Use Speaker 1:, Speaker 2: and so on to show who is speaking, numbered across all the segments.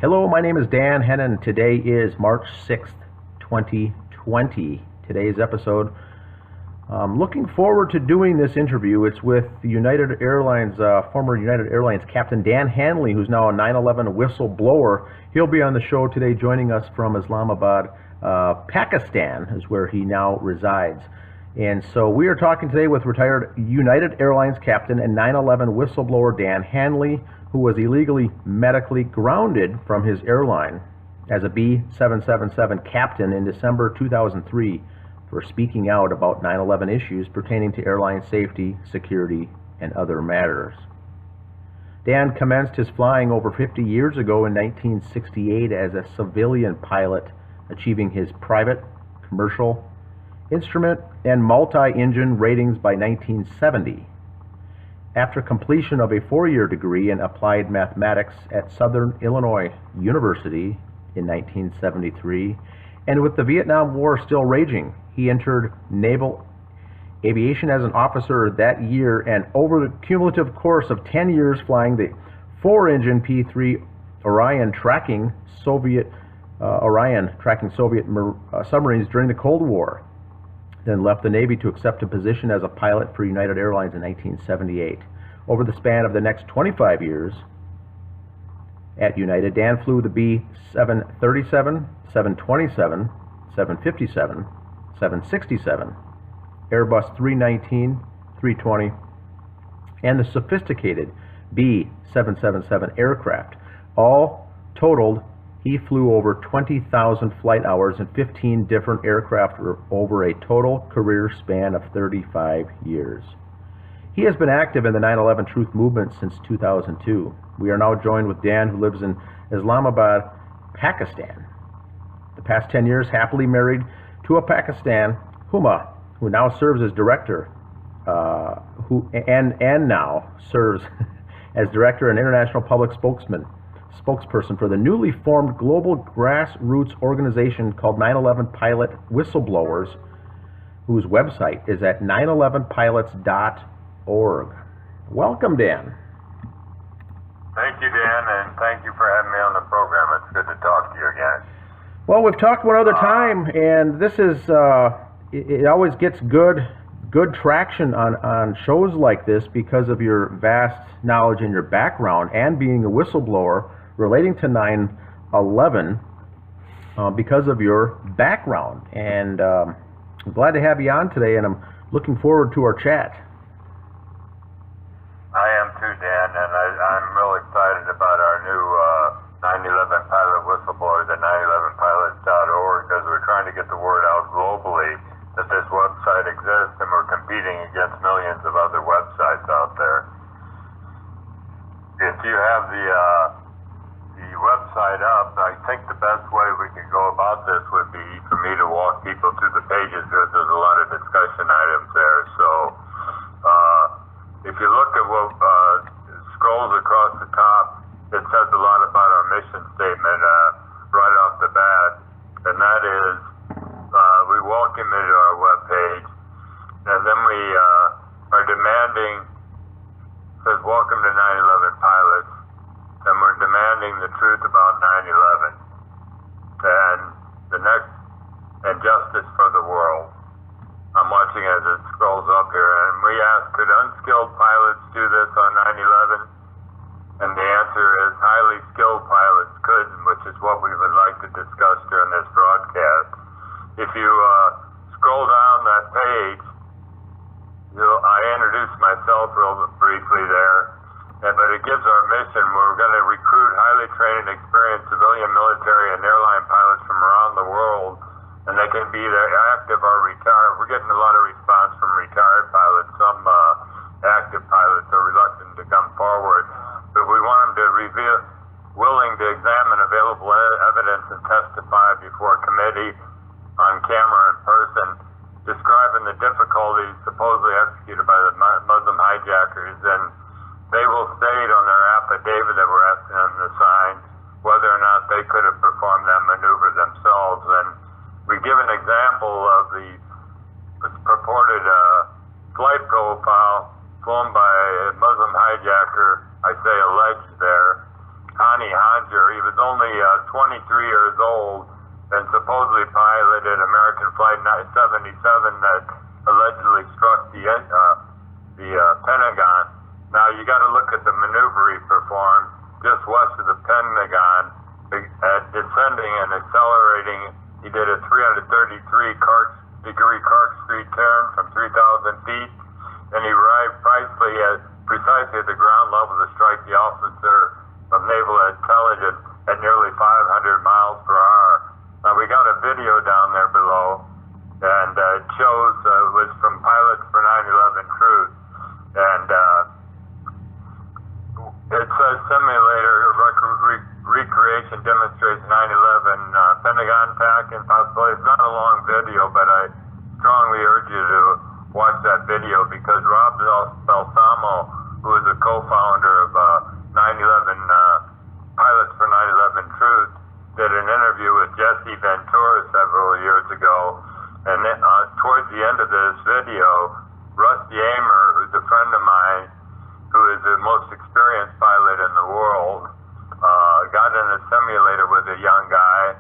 Speaker 1: Hello, my name is Dan Hennen. Today is March 6th, 2020. Today's episode, I'm looking forward to doing this interview. It's with United Airlines, former United Airlines Captain Dan Hanley, who's now a 9/11 whistleblower. He'll be on the show today, joining us from Islamabad, Pakistan, is where he now resides. And so we are talking today with retired United Airlines captain and 9/11 whistleblower Dan Hanley, who was illegally medically grounded from his airline as a B777 captain in December 2003 for speaking out about 9/11 issues pertaining to airline safety, security, and other matters. Dan commenced his flying over 50 years ago in 1968 as a civilian pilot, achieving his private, commercial, instrument, and multi-engine ratings by 1970. After completion of a 4-year degree in applied mathematics at Southern Illinois University in 1973, and with the Vietnam War still raging, he entered naval aviation as an officer that year, and over the cumulative course of 10 years flying the 4-engine P-3 Orion tracking Soviet submarines during the Cold War, then left the Navy to accept a position as a pilot for United Airlines in 1978. Over the span of the next 25 years at United, Dan flew the B737, 727, 757, 767, Airbus 319, 320, and the sophisticated B777 aircraft. All totaled, he flew over 20,000 flight hours in 15 different aircraft over a total career span of 35 years. He has been active in the 9/11 Truth Movement since 2002. We are now joined with Dan, who lives in Islamabad, Pakistan. The past 10 years happily married to a Pakistan, Huma, who now serves as director, and now serves as director and international public spokesperson for the newly formed global grassroots organization called 9/11 Pilot Whistleblowers, whose website is at 911pilots.org. Welcome, Dan.
Speaker 2: Thank you, Dan, and thank you for having me on the program. It's good to talk to you again.
Speaker 1: Well, we've talked one other time, and this is, it always gets good traction on shows like this because of your vast knowledge and your background, and being a whistleblower relating to 9/11 because of your background. And I'm glad to have you on today, and I'm looking forward to our chat.
Speaker 2: I am too, Dan, and I'm real excited about our new 9/11 Pilot Whistleblowers at 911pilots.org, because we're trying to get the word out globally that this website exists, and we're competing against millions of other websites out there. If you have the website up, I think the best way we could go about this would be for me to walk people through the pages, because there's a lot of discussion items there. So if you look at what scrolls across the top, it says a lot about our mission statement right off the bat, and that is we welcome you to our webpage, and then we are demanding, it says welcome to 9/11 pilots, and we're demanding the truth about 9/11 and justice for the world. I'm watching as it scrolls up here, and we ask, could unskilled pilots do this on 9/11? And the answer is highly skilled pilots could, which is what we would like to discuss during this broadcast. If you scroll down that page, I introduce myself real briefly there, but it gives our mission. We're going to recruit highly trained and experienced civilian, military, and airline pilots from around the world, and they can be either active or retired. We're getting a lot of response from retired pilots. Some active pilots are reluctant to come forward, but we want them to willing to examine available evidence and testify before a committee on camera in person, describing the difficulties supposedly executed by the Muslim hijackers, and they will state on their affidavit that we're asking them to sign whether or not they could have performed that maneuver themselves. And we give an example of the purported flight profile flown by a Muslim hijacker, I say alleged there, Hani Haji soldier. He was only 23 years old and supposedly piloted American Flight 77 that allegedly struck the Pentagon. Now, you got to look at the maneuver he performed just west of the Pentagon, descending and accelerating. He did a 333-degree Clark Street turn from 3,000 feet, and he arrived precisely at the ground level to strike the officer of Naval Intelligence at nearly 500 miles per hour. Now, we got a video down there below, and it shows it was from Pilots for 9/11 Truth, and it says simulator recreation demonstrates 9/11 Pentagon attack and possibility. It's not a long video, but I strongly urge you to watch that video because Rob Balsamo, who is a co-founder of 9/11 Pilots for 9/11 Truth, did an interview with Jesse Ventura several years ago, and then, towards the end of this video, Rusty Amer, who's a friend of mine, who is the most experienced pilot in the world, got in a simulator with a young guy,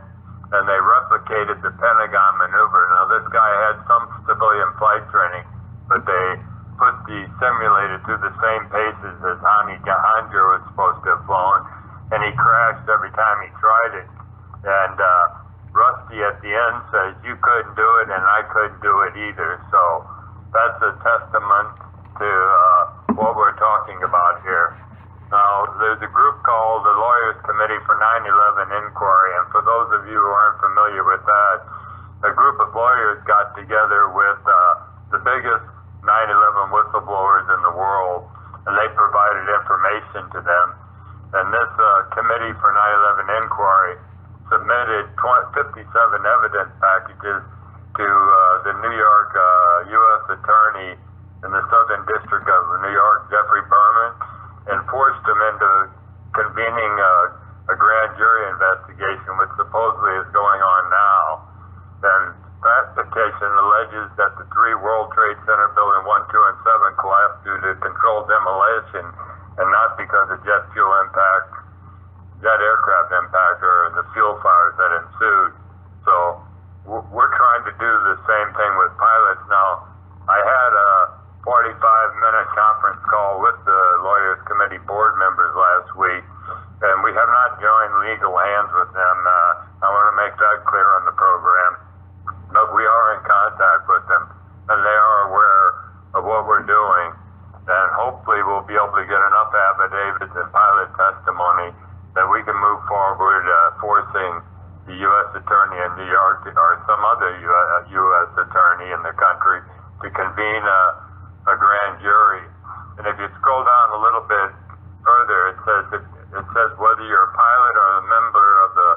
Speaker 2: and they replicated the Pentagon maneuver. Now, this guy had some civilian flight training, but they put the simulator through the same paces as Hani Jahanjar was supposed to have flown, and he crashed every time he tried it. And Rusty at the end says, you couldn't do it, and I couldn't do it either. So that's a testament to what we're talking about here. Now, there's a group called the Lawyers Committee for 9/11 Inquiry, and for those of you who aren't familiar with that, a group of lawyers got together with the biggest 9/11 whistleblowers in the world, and they provided information to them. And this Committee for 9/11 Inquiry submitted 57 evidence packages to the New York U.S. Attorney in the Southern District of New York, Jeffrey Berman, and forced him into convening a grand jury investigation, which supposedly is going on now. And that petition alleges that the 3 World Trade Center building 1, 2, and 7 collapsed due to controlled demolition and not because of jet aircraft impact or the fuel fires that ensued. So we're trying to do the same thing with pilots. Now, I had a 45-minute conference call with the Lawyers Committee board members last week, and we have not joined legal hands with them. I want to make that clear on the program. But we are in contact with them, and they are aware of what we're doing, and hopefully we'll be able to get enough affidavits and pilot testimony that we can move forward forcing the U.S. Attorney in New York or some other U.S. Attorney in the country to convene a grand jury. And if you scroll down a little bit further, it says whether you're a pilot or a member of the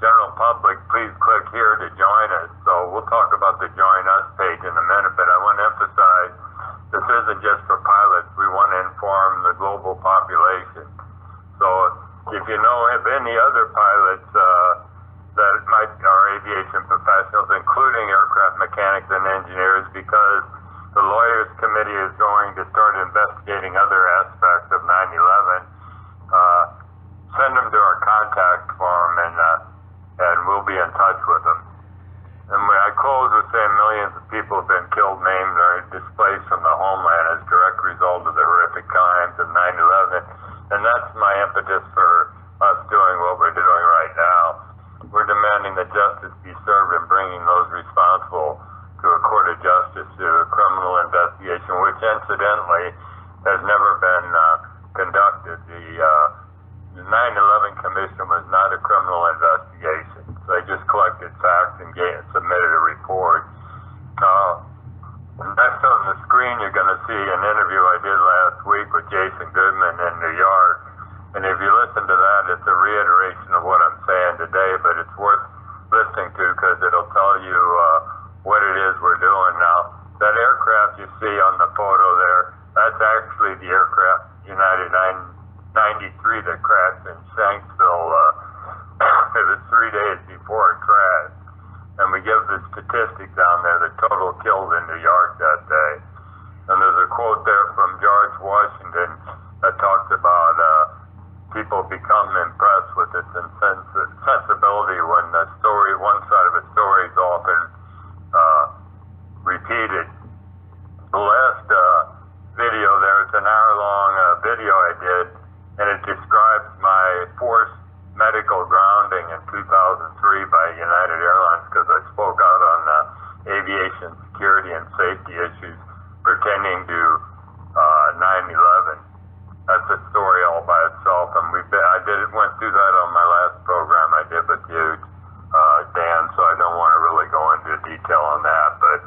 Speaker 2: general public, please click here to join us. So we'll talk about the Join Us page in a minute, but I want to emphasize this isn't just for pilots. We want to inform the global population. So if you know of any other pilots that are aviation professionals, including aircraft mechanics and engineers, because the Lawyers Committee is going to start investigating other aspects of 9/11, send them to our contact form, and we'll be in touch with them. And when I close with saying millions of people have been killed, maimed, or displaced from the homeland as a direct result of the horrific crimes of 9/11, and that's my impetus for us doing what we're doing right now. We're demanding that justice be served and bringing those responsible to a court of justice to a criminal investigation, which incidentally has never been conducted. The 9/11 Commission was not a criminal investigation. So they just collected facts and submitted a report. Next on the screen, you're going to see an interview I did last week with Jason Goodman in New York. And if you listen to that, it's a reiteration of what I'm saying today, but it's worth listening to because it'll tell you what it is we're doing now. That aircraft you see on the photo there, that's actually the aircraft United 93 that crashed in Shanksville. It was 3 days before it crashed. And we give the statistic down there, the total killed in New York that day. And there's a quote there from George Washington that talks about people become impressed with its went through that on my last program I did with you, Dan, so I don't want to really go into detail on that, but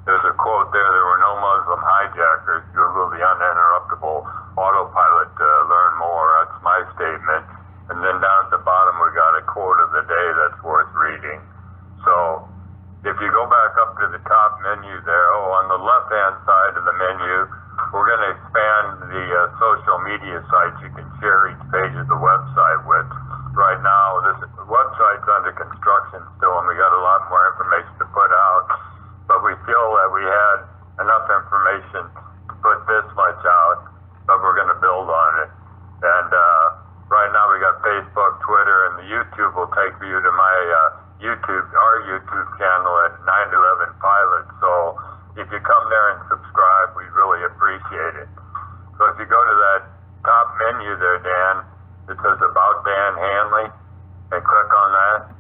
Speaker 2: there's a quote there were no Muslim hijackers. Google the uninterruptible autopilot to learn more. That's my statement. And then down at the bottom we got a quote of the day that's worth reading. So if you go back up to the top menu there, on the left-hand side of the menu, we're going to expand the social media sites you can share each page of the website with. Right now, this website's under construction still, and we got a lot more information to put out. But we feel that we had enough information to put this much out, but we're going to build on it. And right now we got Facebook, Twitter, and the YouTube will take you to my our YouTube channel at 911 Pilot. So if you come there and subscribe, we'd really appreciate it. So if you go to that top menu there, Dan, it says About Dan Hanley, and click on that.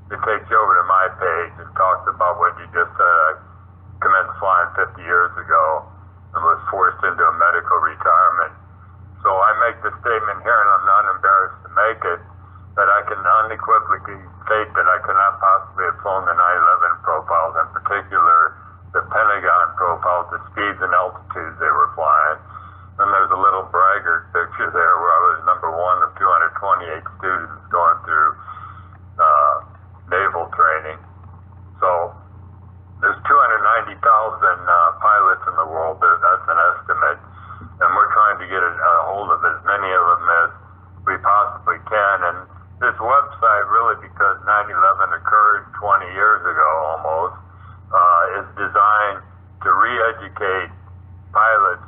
Speaker 2: It takes you over to my page and talks about what you just said. I commenced flying 50 years ago and was forced into a medical retirement. So I make the statement here, and I'm not embarrassed to make it, that I can unequivocally state that I could not possibly have flown the 9/11 profiles, in particular the Pentagon profiles, the speeds and altitudes they were flying. And there's a little braggart picture there where I was number one of 228 students going through naval training. So there's 290,000 pilots in the world. That's an estimate. And we're trying to get a hold of as many of them as we possibly can. And this website, really, because 9/11 occurred 20 years ago almost, is designed to re-educate pilots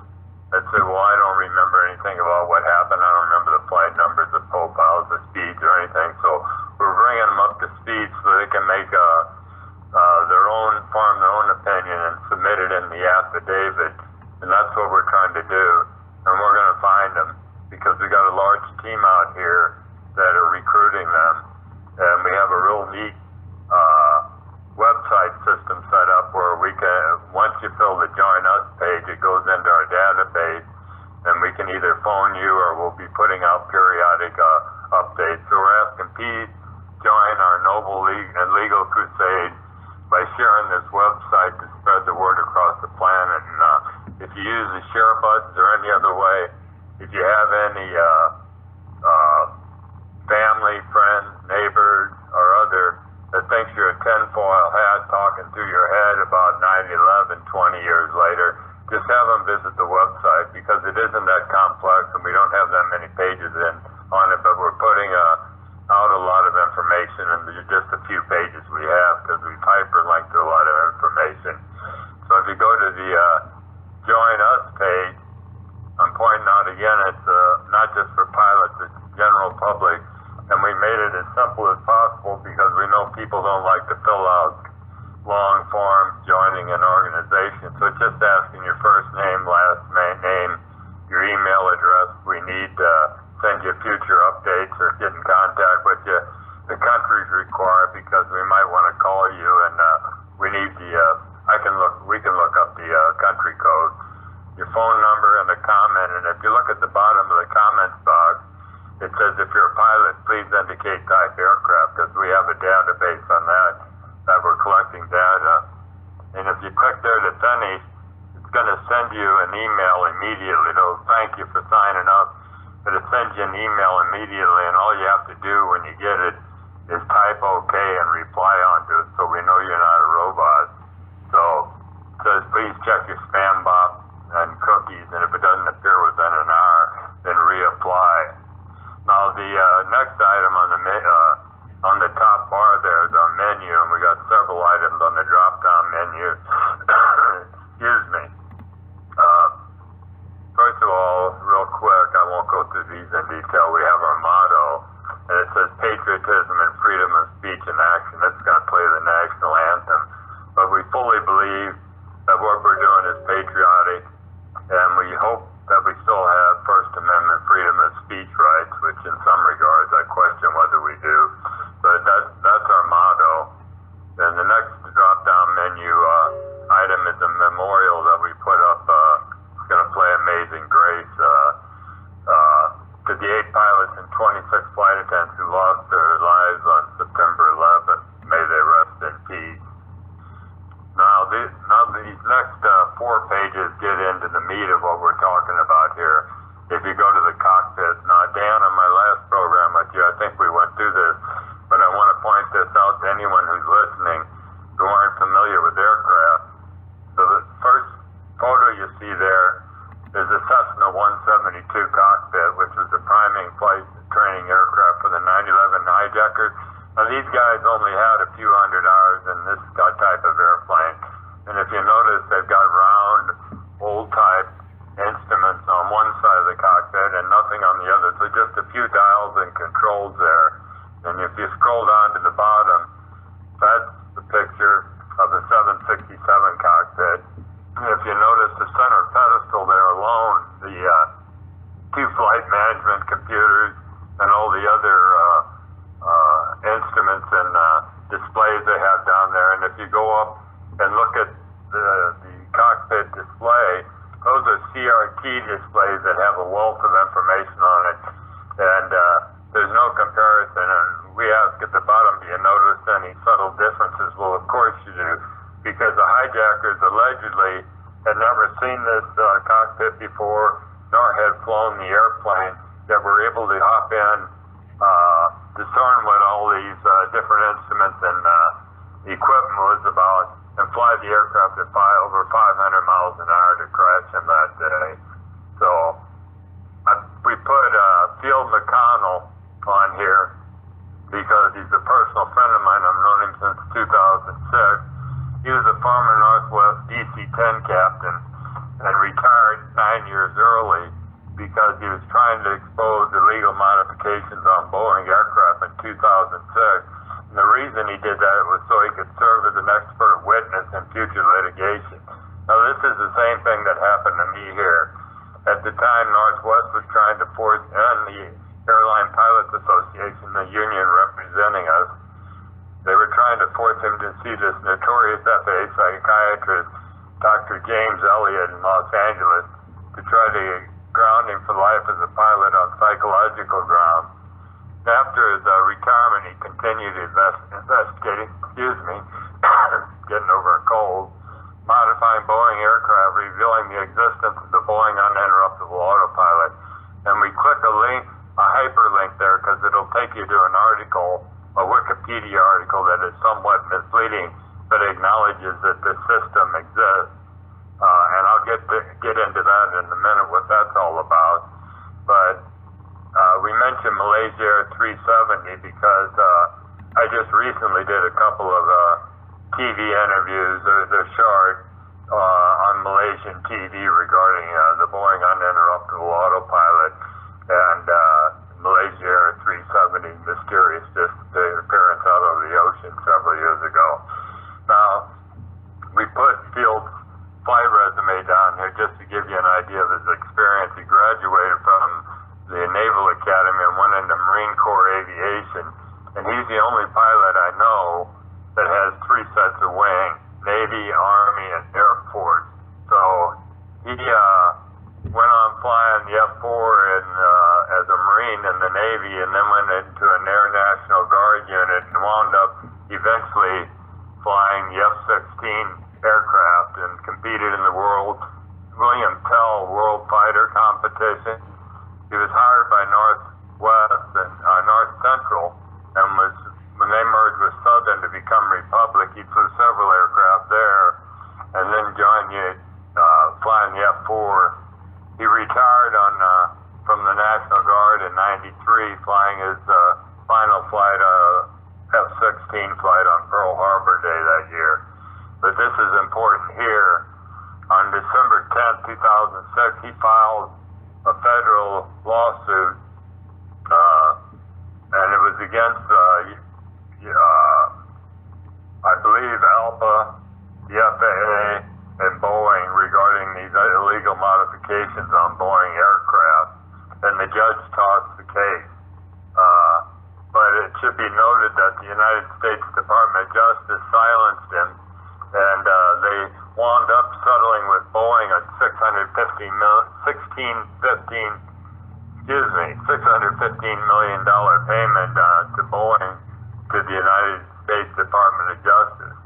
Speaker 2: that say, well, I don't remember anything about what happened. I don't remember the flight numbers, the profiles, the speeds, or anything. So we're bringing them up to speed so they can make form their own opinion and submit it in the affidavit. And that's what we're trying to do. And we're going to find them because we got a large team out here that are recruiting them. And we have a real neat website system set up where we can, once you fill the Join Us page, it goes into our database, and we can either phone you or we'll be putting out periodic updates. So we're asking Pete, join our noble legal crusade by sharing this website to spread the word across the planet. And if you use the share buttons or any other way, if you have any family, friends, neighbors, or other that thinks you're a tinfoil hat talking through your head about 9/11 20 years later, just have them visit the website because it isn't that complex and we don't have that many pages on it, but we're putting out a lot of information, and there's just a few pages we have because we've hyperlinked to a lot of information. So if you go to the Join Us page, I'm pointing out again, it's not just for pilots, it's general public. And we made it as simple as possible because we know people don't like to fill out long forms joining an organization. So it's just asking your first name, last name, your email address. We need to send you future updates or get in contact with you. The country's required because we might want to call you, and we need we can look up the country code, your phone number, and a comment. And if you look at the bottom of the comments box, it says, if you're a pilot, please indicate type aircraft, because we have a database on that we're collecting data. And if you click there to finish, it's going to send you an email immediately. It'll thank you for signing up, but it sends you an email immediately, and all you have to do when you get it is type OK and reply onto it so we know you're not a robot. So it says, please check your spam box and cookies, and if it doesn't appear within an hour, then reapply. Now the next item on the top bar there is our menu, and we got several items on the drop-down menu. Excuse me. First of all, real quick, I won't go through these in detail. We have our motto, and it says patriotism and freedom of speech and action. That's going to play the national anthem. But we fully believe that what we're doing is patriotic, and we hope that we still have First Amendment freedom of speech rights, which in some regards I question whether we do. But that's our motto. And the next drop-down menu item is a memorial that we put up. It's going to play Amazing Grace to the 8 pilots and 26 flight attendants who lost their lives on September 11th. May they rest in peace. Now these next 4 pages get into the meat of what we're talking about here. If you go to the cockpit, now Dan, on my last program with you, I think we went through this, but I want to point this out to anyone who's listening who aren't familiar with aircraft. So the first photo you see there is a Cessna 172 cockpit, which was the priming flight training aircraft for the 9/11 hijackers. Now these guys only had a few hundred hours in this type of airplane, and if you notice, they've got round, old-type instruments on one side of the cockpit and nothing on the other, so just a few dials and controls there. And if you scroll down to the bottom, that's the picture of the 767 cockpit. And if you notice the center pedestal there alone, the 2 flight management computers and all the other instruments and displays they have down there. And if you go up and look at the cockpit display, those are CRT displays that have a wealth of information on it, and there's no comparison. And we ask at the bottom, do you notice any subtle differences? Well, of course you do, because the hijackers allegedly had never seen this cockpit before, nor had flown the airplane, that were able to hop in, discern what all these different instruments and equipment was about, and fly the aircraft at over 500 miles an hour to crash him that day. So we put Field McConnell on here because he's a personal friend of mine. I've known him since 2006. He was a former Northwest DC-10 captain and retired 9 years early because he was trying to expose illegal modifications on Boeing aircraft in 2006. And the reason he did that was so he could serve as an expert witness in future litigation. Now, this is the same thing that happened to me here. At the time, Northwest was trying to force, and the Airline Pilots Association, the union representing us, they were trying to force him to see this notorious FAA psychiatrist, Dr. James Elliott in Los Angeles, to try to ground him for life as a pilot on psychological grounds. After his retirement, he continued investigating, getting over a cold, modifying Boeing aircraft, revealing the existence of the Boeing uninterruptible autopilot. And we click a link, a hyperlink there, because it'll take you to an article, a Wikipedia article that is somewhat misleading, but acknowledges that this system exists. And I'll get into that in a minute, what that's all about. But we mentioned Malaysia Air 370 because I just recently did a couple of TV interviews, they're short, on Malaysian TV regarding the Boeing uninterruptible autopilot and Malaysia Air 370 mysterious disappearance out of the ocean several years ago. Now, we put Field's flight resume down here just to give you an idea of his experience. He graduated from the Naval Academy and went into Marine Corps Aviation, and he's the only pilot I know that has 3 sets of wing, Navy, Army, and Air Force. So he went on flying the F-4 as a Marine in the Navy, and then went into an Air National Guard unit and wound up eventually flying the F-16 aircraft and competed in the William Tell World Fighter Competition. He was hired by Northwest and North Central, and when they merged with Southern to become Republic, he flew several aircraft there, and then joined flying the F-4. He retired from the National Guard in '93, flying his final flight, F-16 flight on Pearl Harbor Day that year. But this is important here. On December 10th, 2006, he filed a federal lawsuit, and it was against, I believe, ALPA, the FAA, and Boeing regarding these illegal modifications on Boeing aircraft, and the judge tossed the case. But it should be noted that the United States Department of Justice silenced him, and they wound up settling with Boeing a $1615 $615 million payment to Boeing to the United States Department of Justice.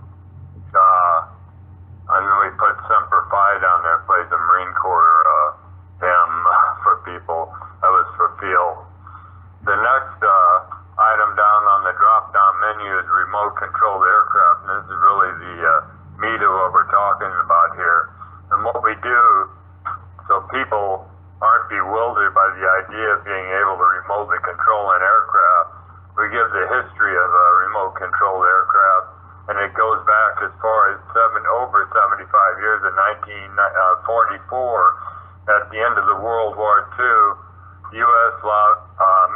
Speaker 2: And then we put Semper Fi down there, plays a Marine Corps hymn for people. That was for feel. The next item down on the drop-down menu is remote controlled aircraft, and this is really the meat of what we're talking about here. And what we do, so people aren't bewildered by the idea of being able to remotely control an aircraft, we give the history of a remote controlled aircraft, and it goes back as far as over 75 years. In 1944, at the end of the World War II, U.S.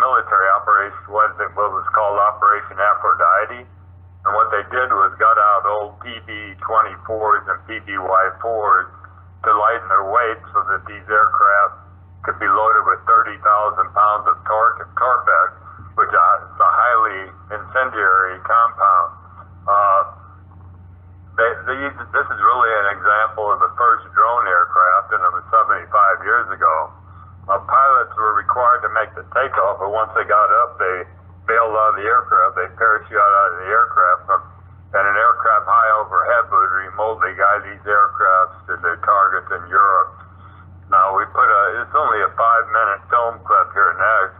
Speaker 2: military operation what was called Operation Aphrodite, and what they did was got out old PB-24s and PBY-4s to lighten their weight so that these aircraft could be loaded with 30,000 pounds of torpex, which is a highly incendiary compound. This is really an example of the first drone aircraft, and it was 75 years ago. Pilots were required to make the takeoff, but once they got up, they bailed out of the aircraft. They parachute out of the aircraft, and an aircraft high overhead would remotely guide these aircraft to their targets in Europe. Now, it's only a 5-minute film clip here next,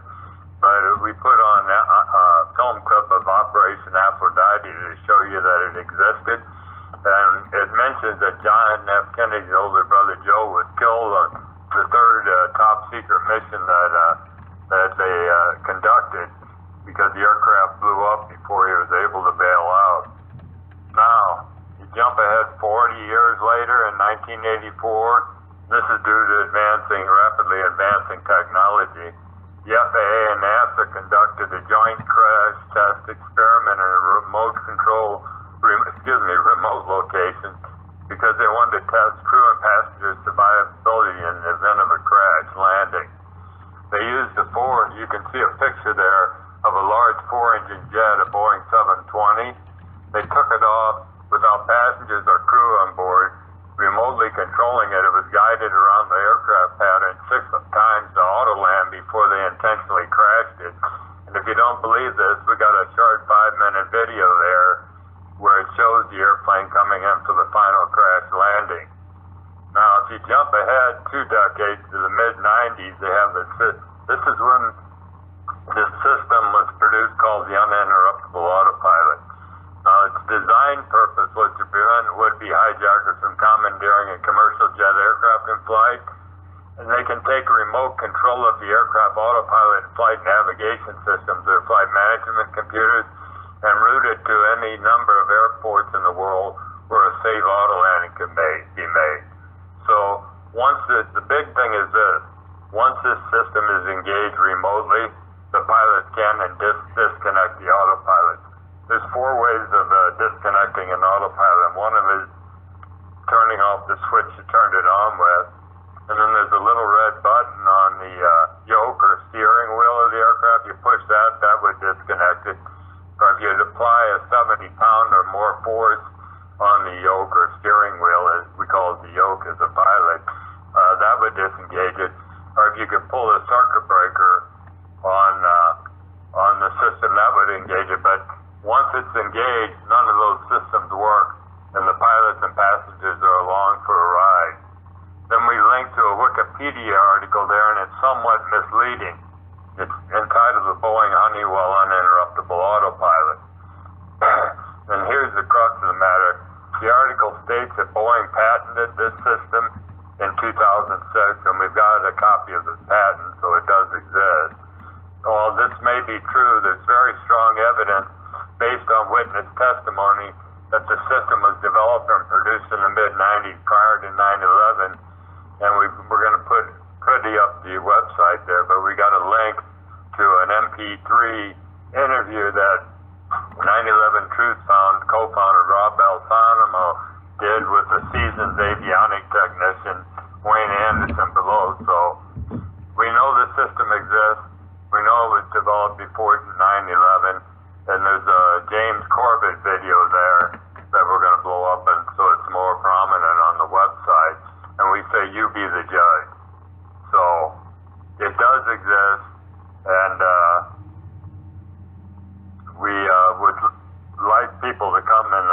Speaker 2: but we put on a film clip of Operation Aphrodite to show you that it existed. And it mentions that John F. Kennedy's older brother Joe was killed on the third top secret mission that they conducted because the aircraft blew up before he was able to bail out. Now, you jump ahead 40 years later in 1984, this is due to rapidly advancing technology. The FAA and NASA conducted a joint crash test experiment in a remote location because they wanted to test crew and passengers' survivability in the event of a crash landing. They used you can see a picture there of a large 4-engine jet, a Boeing 720. They took it off without passengers or crew on board, remotely controlling it. It was guided around the aircraft pattern 6 times to auto-land before they intentionally crashed it. And if you don't believe this, we got a short 5-minute video there where it shows the airplane coming in for the final crash landing. Now, if you jump ahead 2 decades to the mid-90s, they have this is when this system was produced called the uninterruptible autopilot. Now, its design purpose was to prevent would-be hijackers from commandeering a commercial jet aircraft in flight, and they can take remote control of the aircraft autopilot and flight navigation systems, their flight management computers, and route it to any number of airports in the world where a safe auto landing can be made. So the big thing is this: once this system is engaged remotely, the pilot can disconnect the autopilot. There's 4 ways of disconnecting an autopilot. One of them is turning off the switch you turned it on with, and then there's a little red button on the yoke or steering wheel of the aircraft. You push that would disconnect it. Or if you apply a 70-pound or more force on the yoke or steering wheel, as we call it the yoke as a pilot, that would disengage it. Or if you could pull a circuit breaker on the system, that would engage it. But once it's engaged, none of those systems work, and the pilots and passengers are along for a ride. Then we link to a Wikipedia article there, and it's somewhat misleading. It's entitled The Boeing Honeywell Uninterruptible Autopilot. And here's the crux of the matter. The article states that Boeing patented this system in 2006, and we've got a copy of the patent, so it does exist. While this may be true, there's very strong evidence based on witness testimony that the system was developed and produced in the mid-90s prior to 9/11, and we're going to put up the website there, but we got a link to an MP3 interview that 9/11 Truth co-founder Rob Balsamo did with the seasoned avionic technician Wayne Anderson below. So we know this system exists. We know it was developed before 9/11, and there's a James Corbett video there that we're going to blow up, and so it's more prominent on the website. And we say, you be the judge. So it does exist. would like people to come and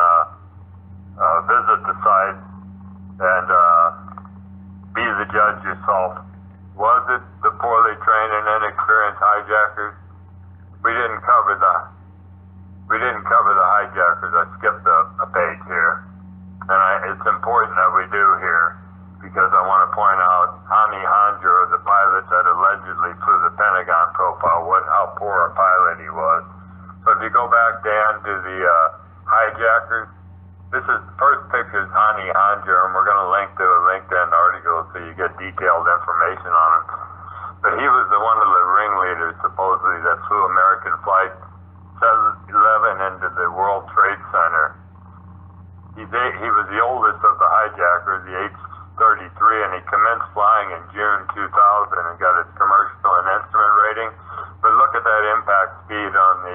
Speaker 2: visit the site and be the judge yourself. Was it the poorly trained and inexperienced hijackers? We didn't cover the hijackers. I skipped a page here, and it's important that we do here because I want to point out Hani Hanjour, the pilot that allegedly flew the Pentagon profile, how poor a pilot he was. So if you go back, Dan, to the hijackers, this is first picture is Hani Hanjour, and we're going to link to a LinkedIn article so you get detailed information on him. But he was one of the ringleaders, supposedly, that flew American Flight 11 into the World Trade Center. He was the oldest of the hijackers, the H-33, and he commenced flying in June 2000 and got his commercial and instrument rating. But look at that impact speed on the,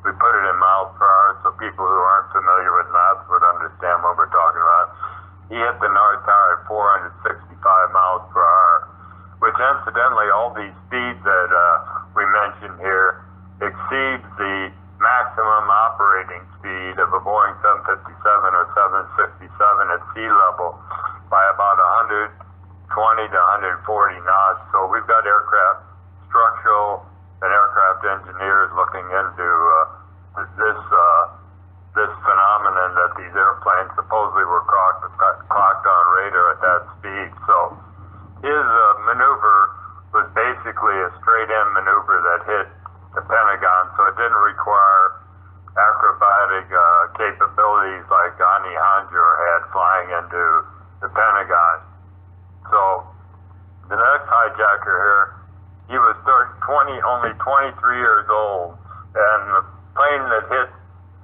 Speaker 2: we put it in miles per hour so people who aren't familiar with knots would understand what we're talking about. He hit the North Tower at 465 miles per hour, which incidentally, all these speeds that we mentioned here exceeds the maximum operating speed of a Boeing 757 or 767 at sea level by about 120 to 140 knots. So we've got aircraft structural and aircraft engineers looking into this phenomenon that these airplanes supposedly were clocked on radar at that speed. So his maneuver was basically a straight-in maneuver that hit the Pentagon, so it didn't require acrobatic capabilities like Hani Hanjour had flying into the Pentagon. So the next hijacker here, he was only 23 years old, and the plane that hit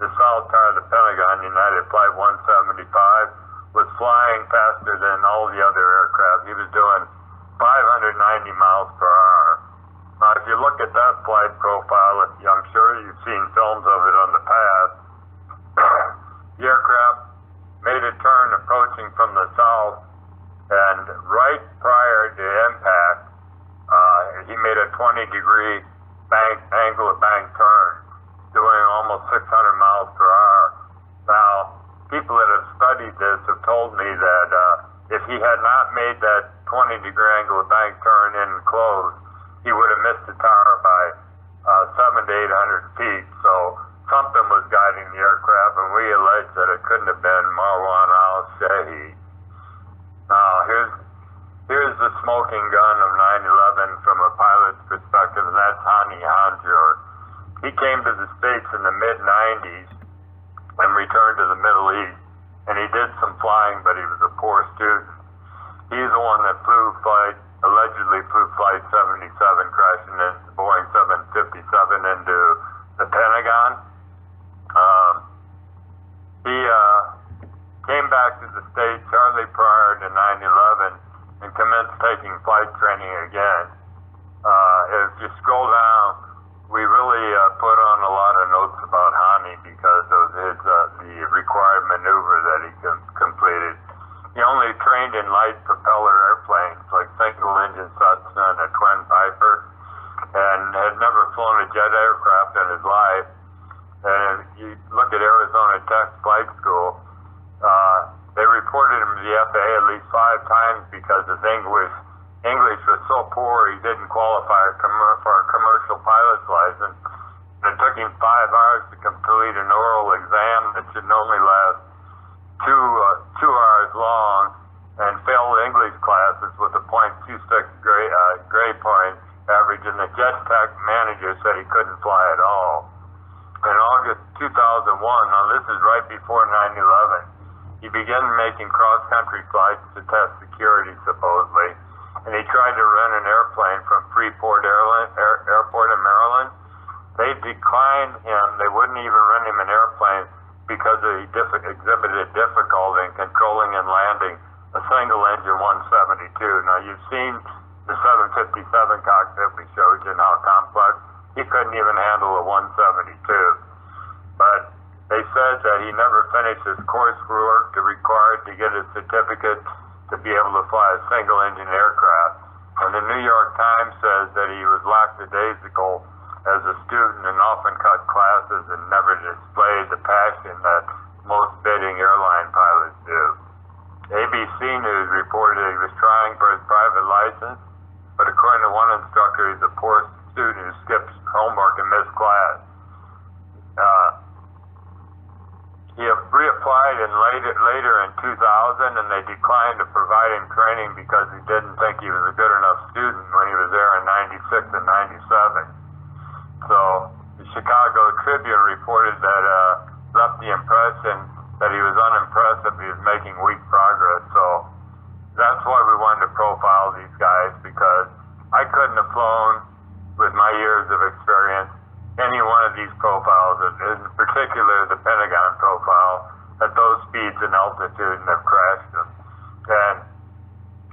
Speaker 2: the South Tower of the Pentagon, United Flight 175, was flying faster than all the other aircraft. He was doing 590 miles per hour. Now, if you look at that flight profile, I'm sure you've seen films of it on the past. The aircraft made a turn approaching from the south, and right prior to impact, he made a 20-degree angle of bank turn, doing almost 600 miles per hour. Now, people that have studied this have told me that if he had not made that 20-degree angle of bank turn in close, he would have missed the tower by 700 to 800 feet. So something was guiding the aircraft, and we allege that it couldn't have been Marwan al-Shahid. Now, here's the smoking gun of 9/11 from a pilot's perspective, and that's Hani Hanjour. He came to the States in the mid-90s and returned to the Middle East, and he did some flying, but he was a poor student. He's the one that allegedly flew Flight 77, crashing in Boeing 757 into the Pentagon. He came back to the States shortly prior to 9/11 and commenced taking flight training again. If you scroll down, we really put on a lot of notes about Hani because of the required maneuver that he completed. He only trained in light propeller airplanes like single-engine Cessna and a twin Piper, and had never flown a jet aircraft in his life. And if you look at Arizona Tech Flight School, they reported him to the FAA at least 5 times because his English was so poor he didn't qualify for a commercial pilot's license. And it took him 5 hours to complete an oral exam that should normally last 2 hours long, and failed English classes with a .26 grade point average, and the jet tech manager said he couldn't fly at all. In August 2001, now this is right before 9/11, he began making cross-country flights to test security, supposedly, and he tried to rent an airplane from Freeport Airport in Maryland. They declined him. They wouldn't even rent him an airplane because he exhibited difficulty in controlling and landing a single-engine 172. Now, you've seen the 757 cockpit we showed you and how complex. He couldn't even handle a 172. But they said that he never finished his coursework required to get his certificate to be able to fly a single-engine aircraft. And the New York Times says that he was lackadaisical as a student and often cut classes and never displayed the passion that most budding airline pilots do. ABC News reported he was trying for his private license, but according to one instructor, he's a poor student who skips homework and missed class. He reapplied later in 2000, and they declined to provide him training because he didn't think he was a good enough student when he was there in 96 and 97. So the Chicago Tribune reported that left the impression that he was unimpressive, he was making weak progress. So that's why we wanted to profile these guys, because I couldn't have flown with my years of experience any one of these profiles, in particular the Pentagon profile, at those speeds and altitude, and have crashed them. And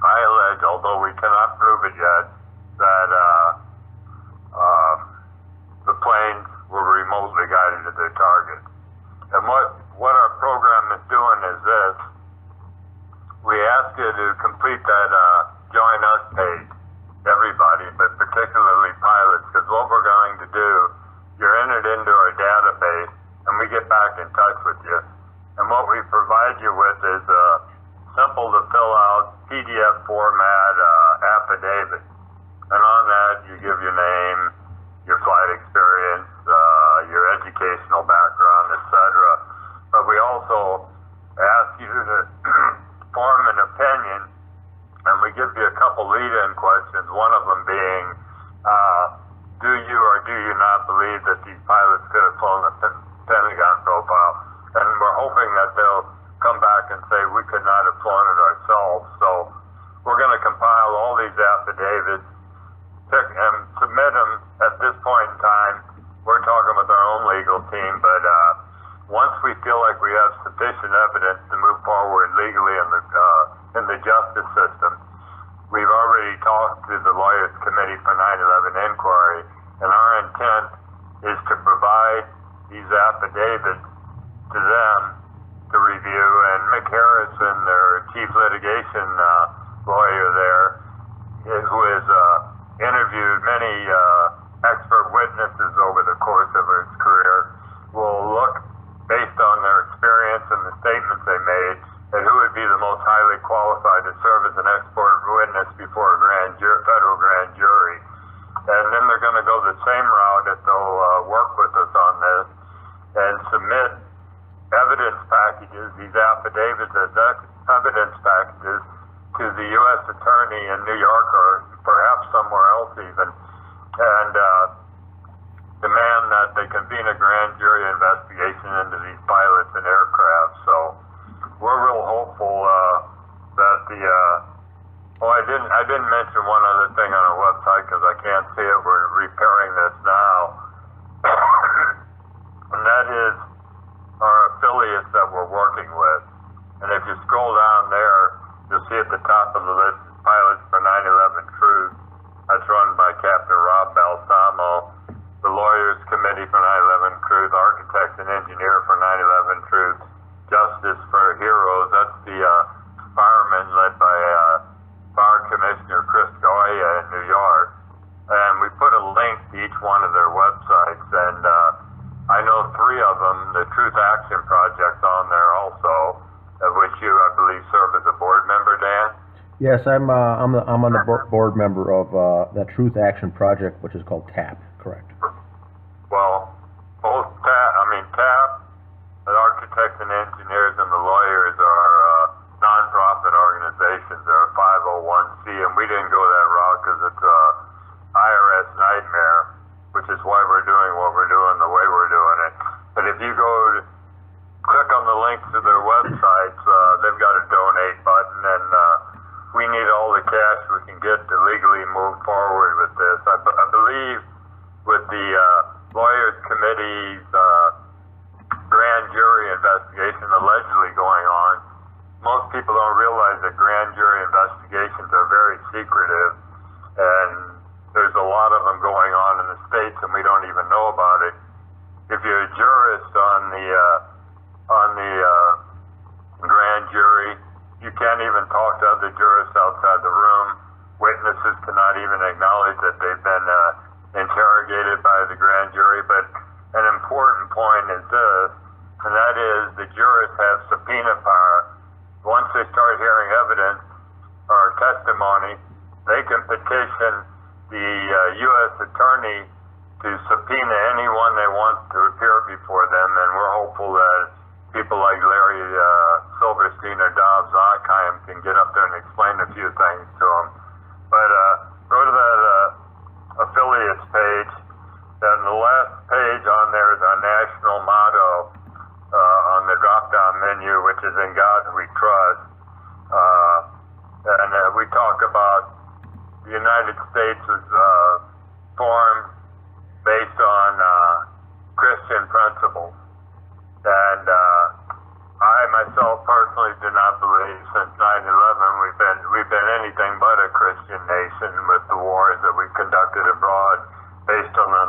Speaker 2: I allege, although we cannot prove it yet, that the planes were remotely guided to their target. And what our program is doing is this. We ask you to complete that Join Us page, everybody, but particularly pilots, because what we're going to do, you're entered into our database, and we get back in touch with you. And what we provide you with is a simple to fill out PDF format affidavit. And on that, you give your name, your flight experience, your educational background, etc. But we also ask you to form an opinion, and we give you a couple lead-in questions, one of them being, do you or do you not believe that these pilots could have flown the Pentagon profile? And we're hoping that they'll come back and say we could not have flown it ourselves. So we're going to compile all these affidavits and submit them at this point in time. We're talking with our own legal team, but once we feel like we have sufficient evidence to move forward legally in the justice system, we've already talked to the Lawyers Committee for 9/11 inquiry, and our intent is to provide these affidavits to them to review. And Mick Harrison, their chief litigation lawyer there, who has interviewed many expert witnesses over the course of his career, will look, based on their experience and the statements they made, at who would be the most highly qualified to serve as an expert witness before a federal grand jury. And then they're going to go the same route that they'll work with us on this and submit evidence packages, these affidavits as evidence packages, to the U.S. Attorney in New York or perhaps somewhere else even, and demand that they convene a grand jury investigation into these pilots and aircraft. So we're real hopeful that I didn't mention one other thing on our website because I can't see it. We're repairing this now. And that is our affiliates that we're working with. And if you scroll down there, you'll see at the top of the list, Pilots for 9/11 Truth. That's run by Captain Rob Balsamo. The Lawyers Committee for 9/11 Truth, Architect and Engineer for 9/11 Truth, Justice for Heroes. That's the firemen led by Fire Commissioner Chris Goya in New York. And we put a link to each one of their websites. And I know three of them, the Truth Action Project's on there also, of which you, I believe, serve as a board member, Dan?
Speaker 1: Yes, I'm on the board member of that Truth Action Project, which is called TAP, correct?
Speaker 2: Well, both TAP, the architects and engineers, and the lawyers are nonprofit organizations. They're a 501c, and we didn't go that route because it's a IRS nightmare, which is why we're doing what we're doing the way we're doing it. But if you go to click on the links to their websites, they've got a donate button, and we need all the cash we can get to legally move forward with this. I believe with the Lawyers Committee's grand jury investigation allegedly going on, most people don't realize that grand jury investigations are very secretive, and there's a lot of them going on in the States, and we don't even know about it. If you're a jurist on the grand jury, you can't even talk to other jurists outside the room. Witnesses cannot even acknowledge that they've been interrogated by the grand jury. But an important point is this, and that is the jurists have subpoena power. Once they start hearing evidence or testimony, they can petition the U.S. attorney to subpoena anyone they want to appear before them, and we're hopeful that people like Larry Silverstein or Dobbs Ockheim can get up there and explain a few things to them. But go to that affiliates page, and the last page on there is our national motto on the drop-down menu, which is "In God We Trust." And we talk about the United States was formed based on Christian principles. And I myself personally do not believe since 9/11 we've been anything but a Christian nation with the wars that we conducted abroad based on the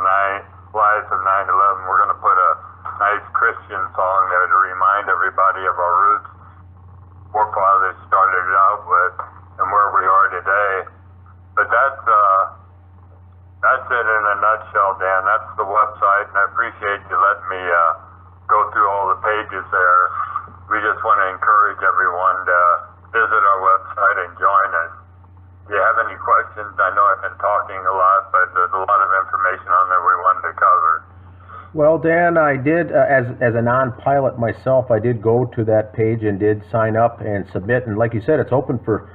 Speaker 2: lives of 9/11. We're going to put a nice Christian song there to remind everybody of our roots, forefathers started out with, and where we are today. But that's it in a nutshell, Dan. That's the website, and I appreciate you letting me go through all the pages there. We just want to encourage everyone to visit our website and join us. Do you have any questions? I know I've been talking a lot, but there's a lot of information on there we wanted to cover.
Speaker 1: Well, Dan, I did, as a non-pilot myself, I did go to that page and did sign up and submit. And like you said, it's open for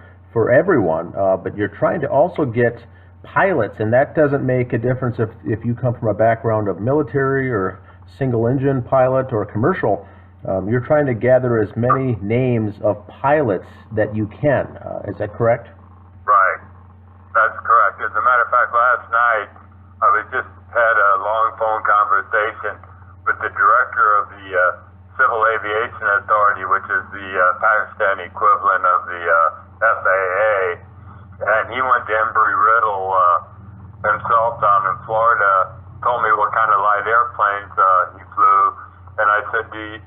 Speaker 1: everyone, but you're trying to also get pilots, and that doesn't make a difference if you come from a background of military or single-engine pilot or commercial. You're trying to gather as many names of pilots that you can. Is that correct?
Speaker 2: Right. That's correct. As a matter of fact, last night I just had a long phone conversation with the director of the Civil Aviation Authority, which is the Pakistani equivalent of the FAA, and he went to Embry-Riddle himself down in Florida, told me what kind of light airplanes he flew, and I said, do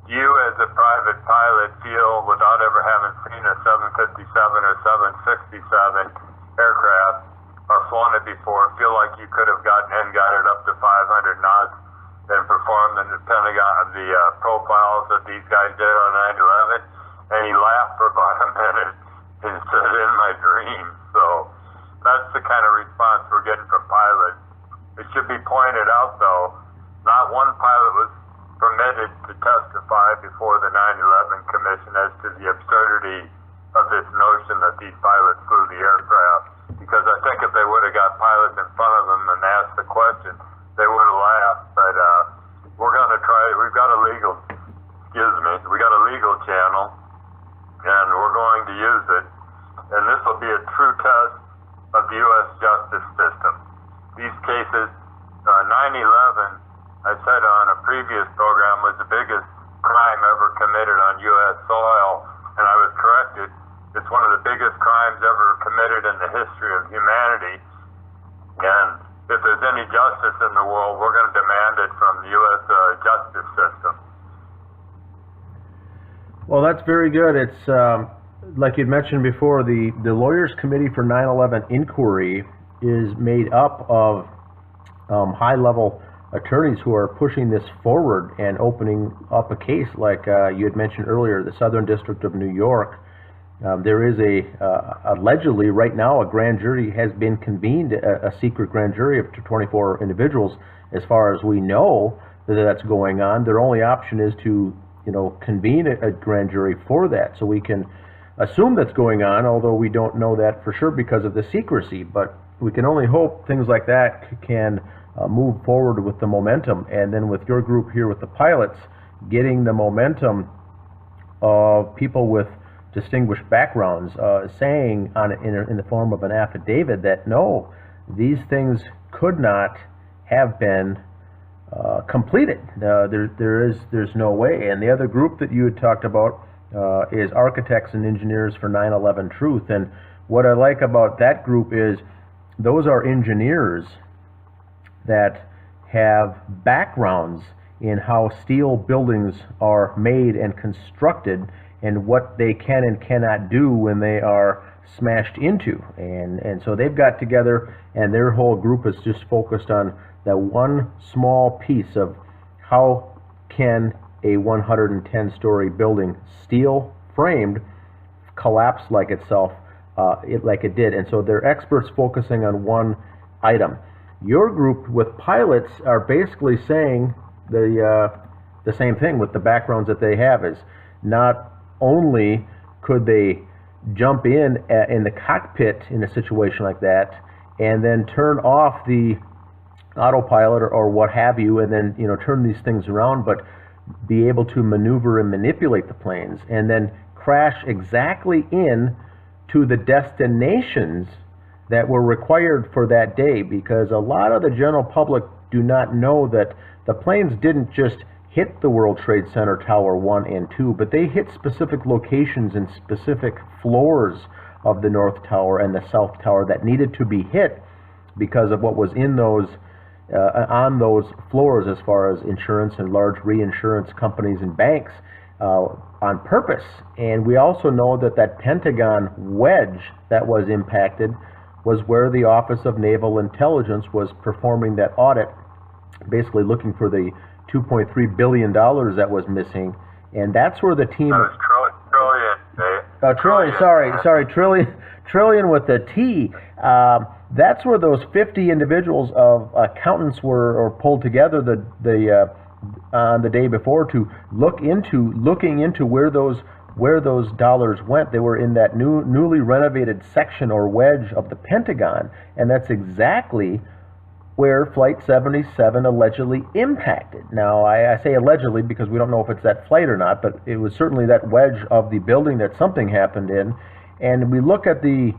Speaker 2: you as a private pilot feel, without ever having seen a 757 or 767 aircraft or flown it before, feel like you could have got it up to 500 knots and performed in the Pentagon, the profiles that these guys did on 9/11? And he laughed for about a minute and said, in my dreams. So that's the kind of response we're getting from pilots. It should be pointed out, though, not one pilot was permitted to testify before the 9/11 Commission as to the absurdity of this notion that these pilots flew the aircraft. Because I think if they would have got pilots in front of them and asked the question, they would have laughed. But we're going to try. We got a legal channel, and we're going to use it. And this will be a true test of the U.S. justice system. These cases, 9/11, I said on a previous program, was the biggest crime ever committed on U.S. soil, and I was corrected. It's one of the biggest crimes ever committed in the history of humanity, and if there's any justice in the world, we're going to demand it from the U.S. justice system.
Speaker 1: Well, that's very good. It's like you'd mentioned before, the Lawyers Committee for 9/11 Inquiry is made up of high-level attorneys who are pushing this forward and opening up a case like you had mentioned earlier, the Southern District of New York. There is allegedly right now a grand jury has been convened, a secret grand jury of 24 individuals. As far as we know that's going on, their only option is to convene a grand jury for that. So we can assume that's going on, although we don't know that for sure because of the secrecy. But we can only hope things like that can move forward with the momentum. And then with your group here with the pilots, getting the momentum of people with distinguished backgrounds saying in the form of an affidavit that no, these things could not have been completed. There's no way. And the other group that you had talked about is Architects and Engineers for 9/11 Truth. And what I like about that group is those are engineers that have backgrounds in how steel buildings are made and constructed and what they can and cannot do when they are smashed into. And so they've got together, and their whole group is just focused on that one small piece of how can a 110-story building, steel framed, collapse like itself, like it did. And so they're experts focusing on one item. Your group with pilots are basically saying the same thing with the backgrounds that they have, is not only could they jump in the cockpit in a situation like that and then turn off the autopilot or what have you, and then turn these things around, but be able to maneuver and manipulate the planes and then crash exactly in to the destinations that were required for that day, because a lot of the general public do not know that the planes didn't just hit the World Trade Center Tower 1 and 2, but they hit specific locations and specific floors of the North Tower and the South Tower that needed to be hit because of what was in those on those floors, as far as insurance and large reinsurance companies and banks, on purpose. And we also know that that Pentagon wedge that was impacted was where the Office of Naval Intelligence was performing that audit, basically looking for the $2.3 billion that was missing. And that's where the team...
Speaker 2: That was
Speaker 1: trillion. Trillion with the T. That's where those 50 individuals of accountants were pulled together on the day before to looking into where those dollars went. They were in that newly renovated section or wedge of the Pentagon, and that's exactly where Flight 77 allegedly impacted. Now, I say allegedly because we don't know if it's that flight or not, but it was certainly that wedge of the building that something happened in. And we look at the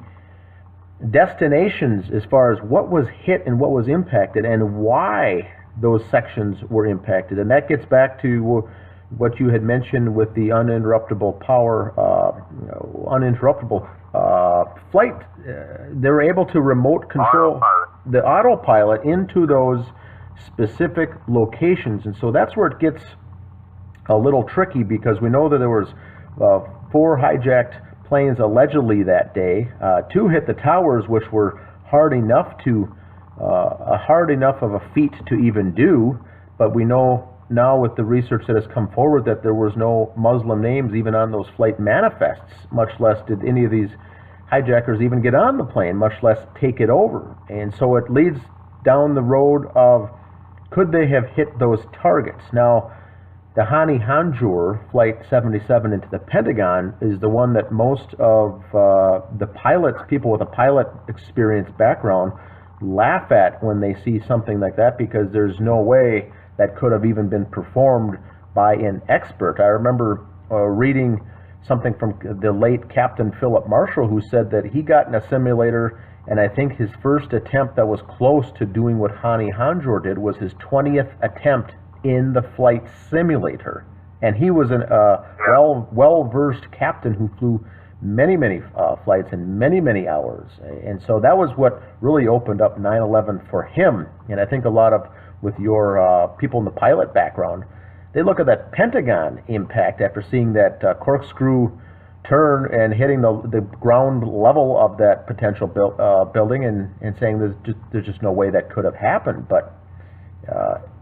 Speaker 1: destinations as far as what was hit and what was impacted and why those sections were impacted. And that gets back to what you had mentioned with the uninterruptible flight. They were able to remote control the autopilot into those specific locations. And so that's where it gets a little tricky, because we know that there was 4 hijacked planes allegedly that day. 2 hit the towers, which were hard enough of a feat to even do. But we know now with the research that has come forward that there was no Muslim names even on those flight manifests, much less did any of these hijackers even get on the plane, much less take it over. And so it leads down the road of, could they have hit those targets? Now, the Hani Hanjour Flight 77 into the Pentagon is the one that most of the pilots, people with a pilot experience background, laugh at when they see something like that, because there's no way that could have even been performed by an expert. I remember reading something from the late Captain Philip Marshall, who said that he got in a simulator, and I think his first attempt that was close to doing what Hani Hanjour did was his 20th attempt in the flight simulator. And he was a well-versed captain who flew many flights and many hours. And so that was what really opened up 9/11 for him. And I think a lot of, with your people in the pilot background, they look at that Pentagon impact after seeing that corkscrew turn and hitting the ground level of that potential building, and saying there's just no way that could have happened. But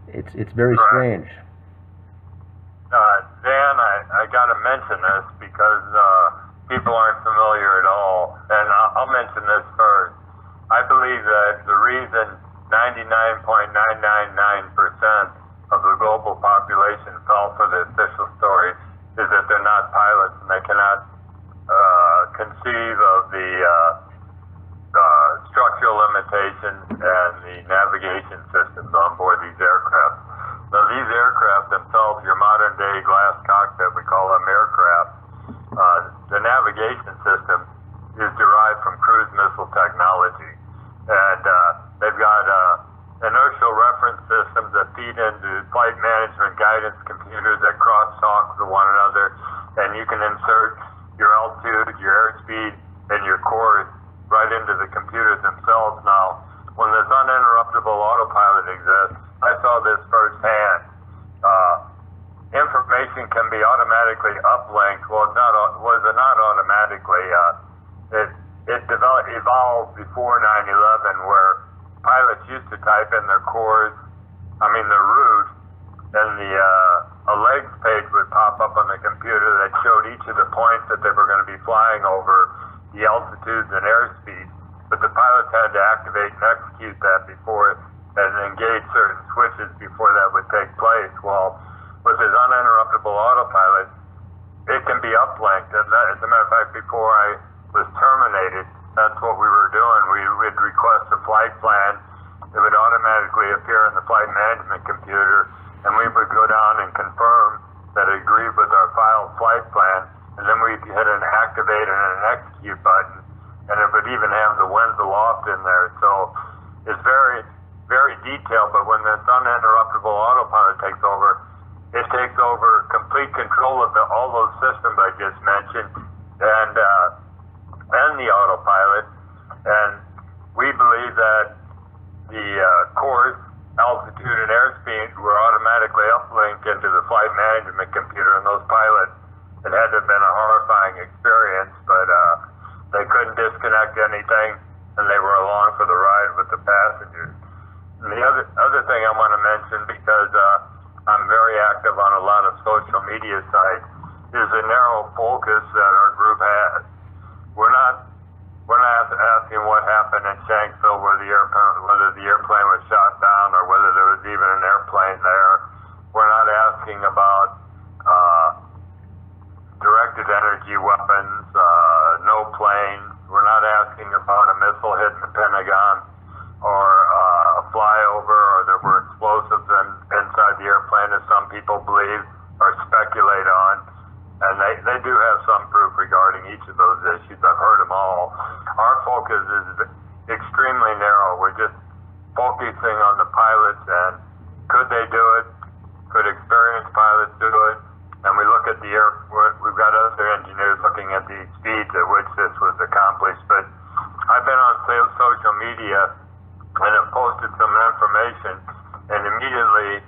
Speaker 1: it's very strange.
Speaker 2: Dan, I got to mention this because people aren't familiar at all, and I'll mention this first. I believe that the reason 99.999% of the global population fell for the official story is that they're not pilots and they cannot conceive of the structural limitations and the navigation systems on board these aircraft. Now, these aircraft themselves, your modern day glass cockpit, we call them aircraft, the navigation system is derived from cruise missile technology. And they've got inertial reference systems that feed into flight management guidance computers that cross-talk with one another, and you can insert your altitude, your airspeed, and your course right into the computers themselves. Now, when this uninterruptible autopilot exists, I saw this firsthand. information can be automatically uplinked. Well, it's not, not automatically. It evolved before 9/11, where pilots used to type in their route, and a legs page would pop up on the computer that showed each of the points that they were going to be flying over, the altitudes and airspeed. But the pilots had to activate and execute that before and engage certain switches before that would take place. Well, with this uninterruptible autopilot, it can be uplinked. And as a matter of fact, before I was terminated, that's what we were doing. We would request a flight plan. It would automatically appear in the flight management computer, and we would go down and confirm that it agreed with our filed flight plan, and then we'd hit an activate and an execute button, and it would even have the winds aloft in there. So it's very, very detailed, but when this uninterruptible autopilot takes over, it takes over complete control of all those systems I just mentioned, and the autopilot. And we believe that the course, altitude, and airspeed were automatically uplinked into the flight management computer, and those pilots, it had to have been a horrifying experience, but they couldn't disconnect anything, and they were along for the ride with the passengers. And the other thing I want to mention, because I'm very active on a lot of social media sites, is the narrow focus that our group has. We're not asking what happened in Shanksville, whether the airplane was shot down or whether there was even an airplane there. We're not asking about directed energy weapons, no planes. We're not asking about a missile hitting the Pentagon or a flyover, or there were explosives inside the airplane, as some people believe or speculate on. And they do have some proof regarding each of those issues. I've heard them all. Our focus is extremely narrow. We're just focusing on the pilots and could they do it? Could experienced pilots do it? And we look at we've got other engineers looking at the speeds at which this was accomplished. But I've been on social media and have posted some information, and immediately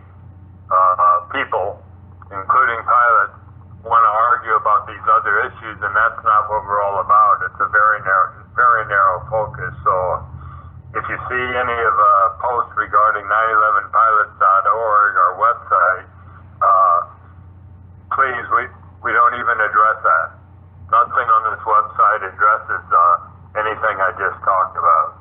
Speaker 2: people, including pilots, want to argue about these other issues, and that's not what we're all about. It's a very narrow focus. So if you see any of posts regarding 911pilots.org, our website, please, we don't even address that. Nothing on this website addresses anything I just talked about.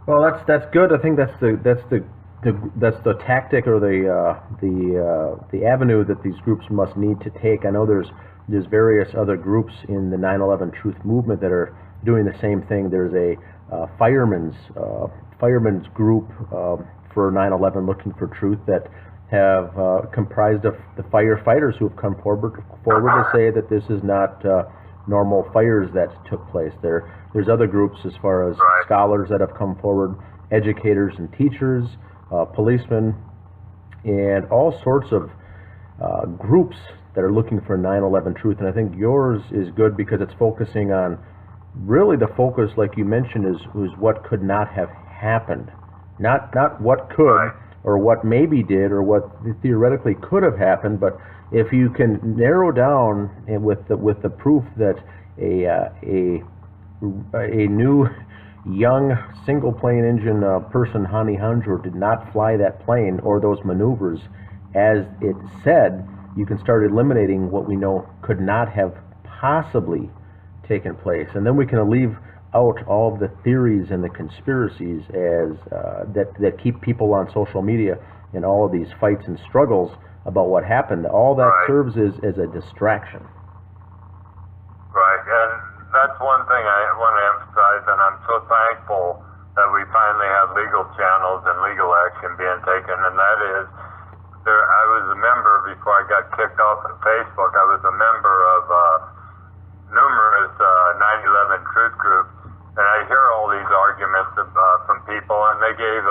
Speaker 1: Well, that's good. I think that's the tactic or the avenue that these groups must need to take. I know there's various other groups in the 9/11 Truth movement that are doing the same thing. There's a firemen's group for 9/11 Looking for Truth that have comprised of the firefighters who have come forward to say that this is not normal fires that took place. There's other groups as far as scholars that have come forward, educators and teachers, policemen, and all sorts of groups that are looking for 9/11 truth. And I think yours is good because it's focusing on, really the focus, like you mentioned, is what could not have happened, not what could or what maybe did or what theoretically could have happened. But if you can narrow down with the proof that a new young single plane engine person, Hani Hanjour, did not fly that plane or those maneuvers as it said, you can start eliminating what we know could not have possibly taken place. And then we can leave out all of the theories and the conspiracies as that keep people on social media in all of these fights and struggles about what happened. All that serves as a distraction.
Speaker 2: Right, and that's one thing I want to emphasize, and I'm so thankful that we finally have legal channels and legal action being taken, and that is, I was a member, before I got kicked off of Facebook, I was a member of numerous 9/11 truth groups, and I hear all these arguments from people, and they gave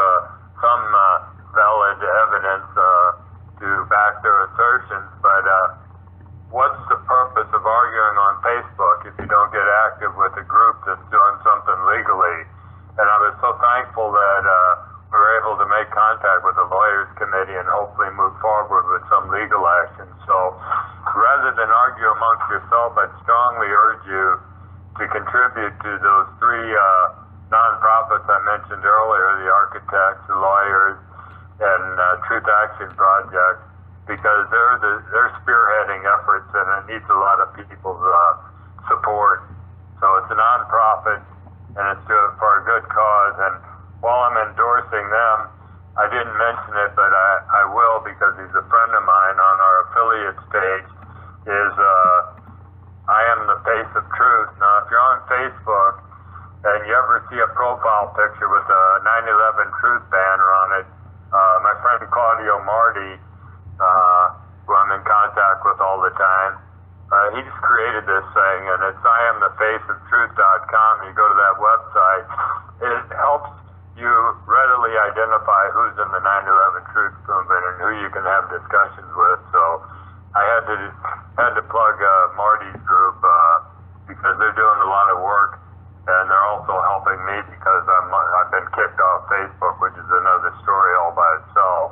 Speaker 2: some valid evidence to back their assertions, but what's the purpose of arguing on Facebook if you don't get active with a group that's doing something legally? And I was so thankful that we were able to make contact with the lawyers committee and hopefully move forward with some legal action. So rather than argue amongst yourself, I'd strongly urge you to contribute to those three nonprofits I mentioned earlier, the architects, the lawyers, and Truth Action Project, because they're spearheading efforts and it needs a lot of people's support. So it's a nonprofit and it's for a good cause. And while I'm endorsing them, I didn't mention it, but I will because he's a friend of mine on our affiliates page, is I Am the Face of Truth. Now, if you're on Facebook and you ever see a profile picture with a 9/11 Truth banner on it, my friend Claudio Marti, who I'm in contact with all the time, he just created this thing, and it's IamTheFaceOfTruth.com. You go to that website. It helps you readily identify who's in the 9/11 Truth movement and who you can have discussions with. So I had to plug Marty's group because they're doing a lot of work, and they're also helping me because I've been kicked off Facebook, which is another story all by itself.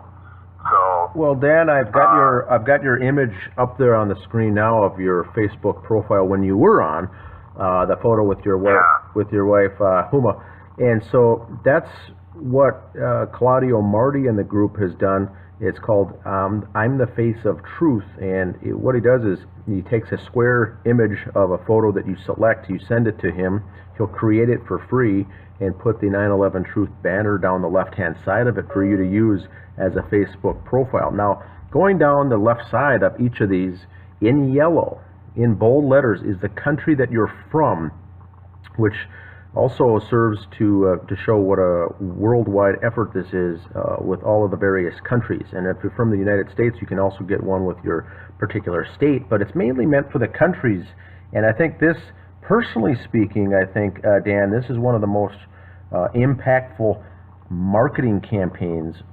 Speaker 2: So
Speaker 1: well, Dan, I've got your image up there on the screen now of your Facebook profile when you were on the photo with your wife Huma, and so that's what Claudio Marti and the group has done. It's called I'm the Face of Truth, and what he does is he takes a square image of a photo that you select, you send it to him, he'll create it for free and put the 9/11 Truth banner down the left-hand side of it for you to use as a Facebook profile. Now, going down the left side of each of these, in yellow, in bold letters, is the country that you're from, which also serves to show what a worldwide effort this is with all of the various countries. And if you're from the United States, you can also get one with your particular state, but it's mainly meant for the countries. And I think this, personally speaking, I think, Dan, this is one of the most impactful marketing campaigns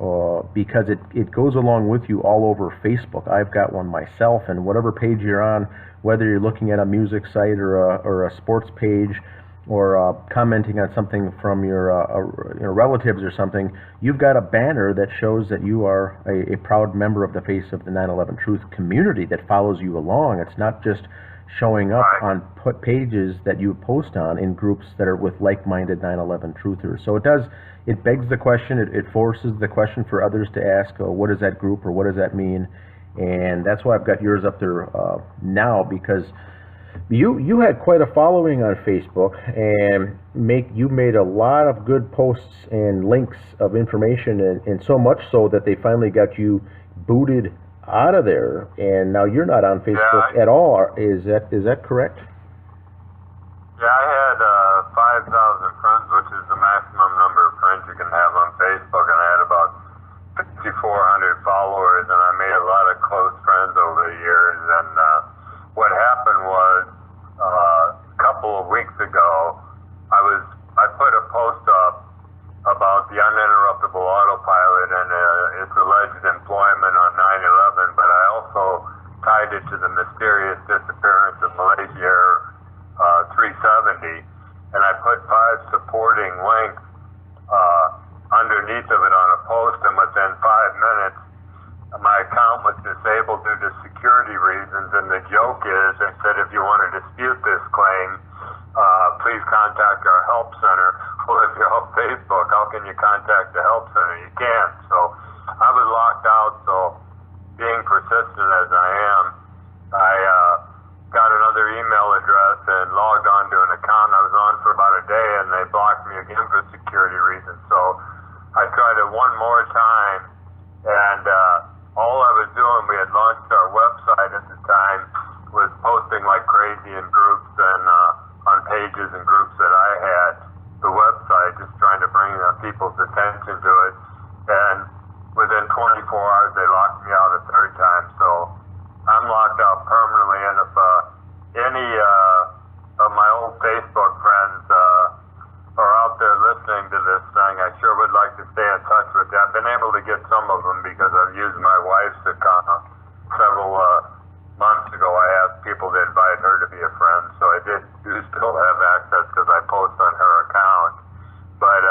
Speaker 1: because it goes along with you all over Facebook. I've got one myself, and whatever page you're on, whether you're looking at a music site or a sports page, or commenting on something from your relatives or something, you've got a banner that shows that you are a proud member of the Face of the 9/11 Truth community that follows you along. It's not just showing up on pages that you post on in groups that are with like-minded 9/11 truthers. So it begs the question, it forces the question for others to ask, what is that group or what does that mean? And that's why I've got yours up there now, because you had quite a following on Facebook, and you made a lot of good posts and links of information, and so much so that they finally got you booted out of there, and now you're not on Facebook at all. Is that correct?
Speaker 2: Yeah, I had 5,000 friends, which is the maximum number of friends you can have on Facebook, and I had about 5,400 followers, and I made a lot of close friends over the years. And what happened was a couple of weeks ago, I put a post up about the uninterruptible autopilot and its alleged employment on 9/11, but I also tied it to the mysterious disappearance of Malaysia Air 370, and I put 5 supporting links underneath of it on a post, and within 5 minutes my account was disabled due to security reasons. And the joke is, I said, if you want to dispute this claim, please contact our help center. Well, if you're on Facebook, how can you contact the help center? You can't. So I was locked out. So being persistent as I am, I got another email address and logged on to an account. I was on for about a day, and they blocked me again for security reasons. So I tried it one more time, and all I was doing, we had launched our website at the time, was posting like crazy in groups and on pages and groups that I had, the website, just trying to bring people's attention to it. And within 24 hours, they locked me out a third time. So I'm locked out permanently. And if any of my old Facebook friends are out there listening to this thing, I sure would like to stay in touch with you. I've been able to get some of them because I've used my wife's account. Several months ago, I asked people to invite her to be a friend, so I do still have access because I post on her account. But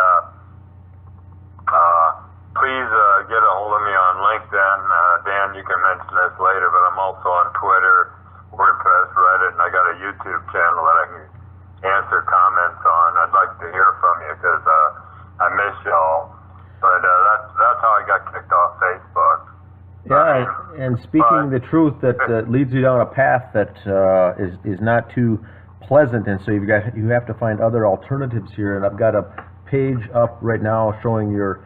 Speaker 2: please get a hold of me on Dan. Dan, you can mention this later, but I'm also on Twitter, WordPress, Reddit, and I got a YouTube channel that I can answer comments on. I'd like to hear from you because I miss y'all. But that's how I got kicked off Facebook.
Speaker 1: Yeah, and speaking the truth, that leads you down a path that is not too pleasant, and so you have to find other alternatives here. And I've got a page up right now showing your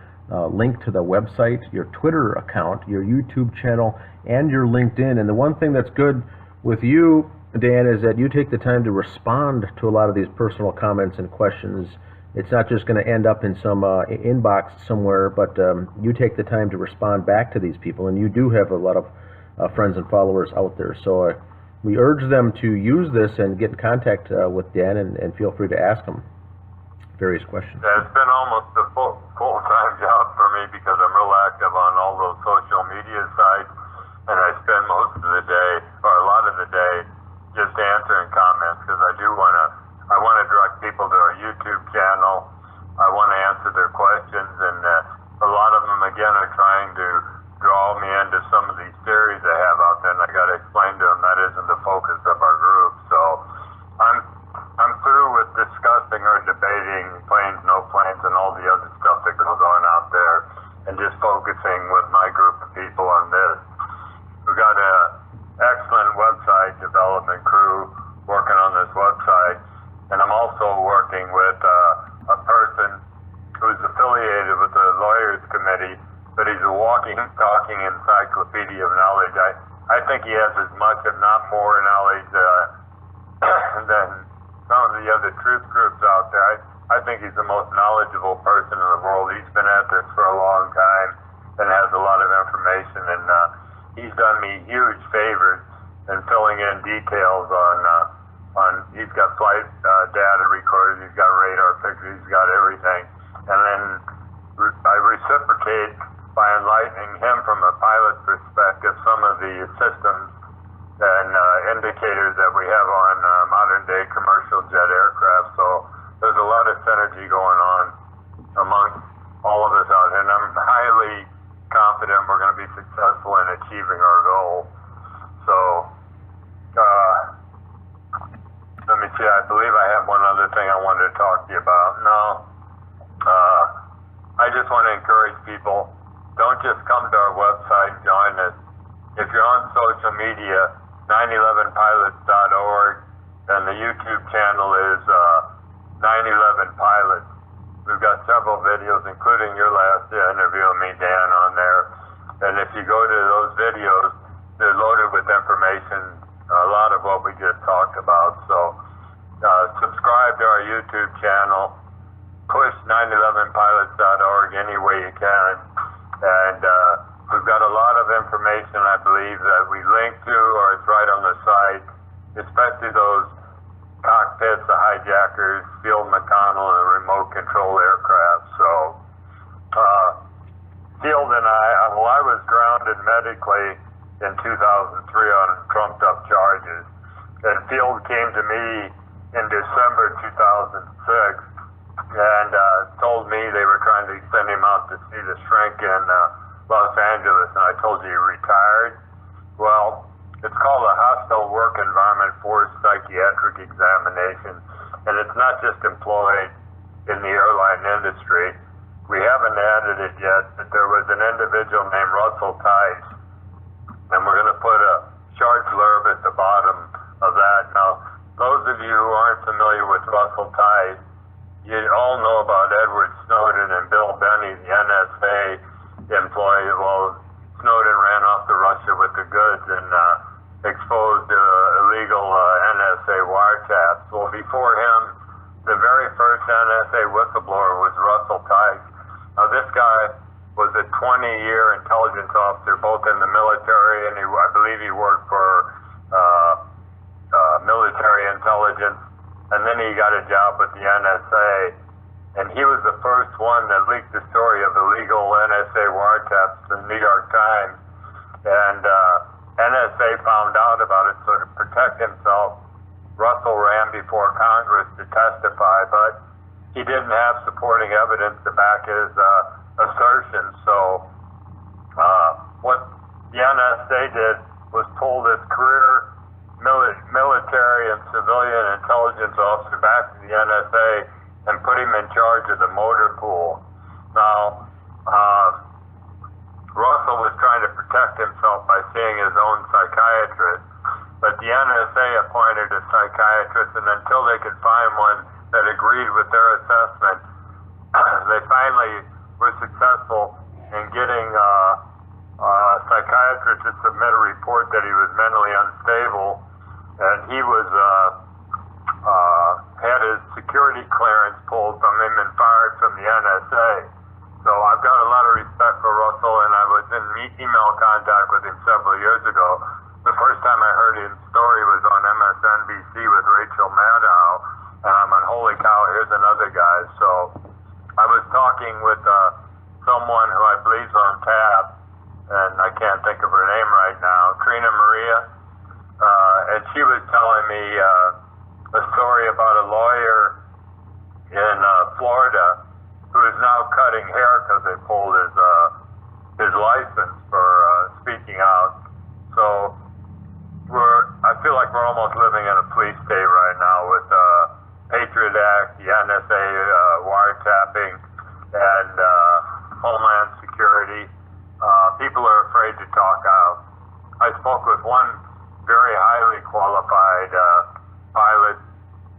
Speaker 1: link to the website, your Twitter account, your YouTube channel, and your LinkedIn. And the one thing that's good with you, Dan, is that you take the time to respond to a lot of these personal comments and questions. It's not just going to end up in some inbox somewhere, but you take the time to respond back to these people, and you do have a lot of friends and followers out there. So we urge them to use this and get in contact with Dan, and feel free to ask him various questions.
Speaker 2: Yeah, it's been almost a full-time job for me because I'm real active on all those social media sites, and I spend most of the day, or a lot of the day, just answering comments because I want to direct people to our YouTube channel. I want to answer their questions, and a lot of them, again, are trying to draw me into some of these theories they have out there, and I got to explain to them that isn't the focus of our group. So I'm through with discussing or debating planes, no planes, and all the other stuff that goes on out there, and just focusing with my group of people on this. We've got an excellent website development crew working on this website, and I'm also working with a person who's affiliated with the Lawyers Committee, but he's a walking, talking encyclopedia of knowledge. I think he has as much, if not more, knowledge than some of the other truth groups out there. I think he's the most knowledgeable person in the world. He's been at this for a long time and has a lot of information, and he's done me huge favors in filling in details on he's got flight data recorded, he's got radar pictures, he's got everything. And then I reciprocate by enlightening him from a pilot perspective some of the systems and indicators that we have on modern day commercial jet aircraft. So there's a lot of synergy going on amongst all of us out here, and I'm highly confident we're going to be successful in achieving our goal. So let me see, I believe I have one other thing I wanted to talk to you about. No, I just want to encourage people, don't just come to our website and join us. If you're on social media, 911pilots.org, and the YouTube channel is 911 Pilots. We've got several videos, including your last interview with me, Dan, on there. And if you go to those videos, they're loaded with information, a lot of what we just talked about. So subscribe to our YouTube channel, push 911pilots.org any way you can. And we've got a lot of information, I believe, that we link to, or it's right on the site, especially those cockpits, the hijackers, Field McConnell, and the remote control aircraft. So Field and I was grounded medically in 2003 on trumped up charges. And Field came to me in December 2006 and told me they were trying to send him out to see the shrink in Los Angeles, and I told you he retired. Well, it's called a hostile work environment forced psychiatric examination, and it's not just employed in the airline industry. We haven't added it yet, but there was an individual named Russell Tice, and we're going to put a short blurb at the bottom of that. Now, those of you who aren't familiar with Russell Tice, you all know about Edward Snowden and Bill Benny, the NSA employee. Well, Snowden ran off to Russia with the goods and exposed illegal NSA wiretaps. Well, before him, the very first NSA whistleblower was Russell Tice. Now, this guy was a 20-year intelligence officer, both in the military and I believe he worked for military intelligence. And then he got a job with the NSA, and he was the first one that leaked the story of illegal NSA wiretaps to the New York Times. And NSA found out about it, so to protect himself, Russell ran before Congress to testify, but he didn't have supporting evidence to back his assertions. So what best they did was pull this career military and civilian intelligence officer back to the NSA and put him in charge of the motor pool. Now, Russell was trying to protect himself by seeing his own psychiatrist, but the NSA appointed a psychiatrist, and until they could find one that agreed with their assessment, they finally were successful in getting a psychiatrist to submit a report that he was mentally unstable, and he was had his security clearance pulled from him and fired from the NSA. So I've got a lot of respect for Russell, and I was in email contact with him several years ago. The first time I heard his story was on MSNBC with Rachel Maddow, and I'm on, holy cow, here's another guy. So I was talking with someone who I believe is on tap, and I can't think of her name right now, Trina Maria, and she was telling me a story about a lawyer in Florida who is now cutting hair because they pulled his license for speaking out. So I feel like we're almost living in a police state right now with Patriot Act, the NSA wiretapping, and Homeland Security. People are afraid to talk out. I spoke with one very highly qualified pilot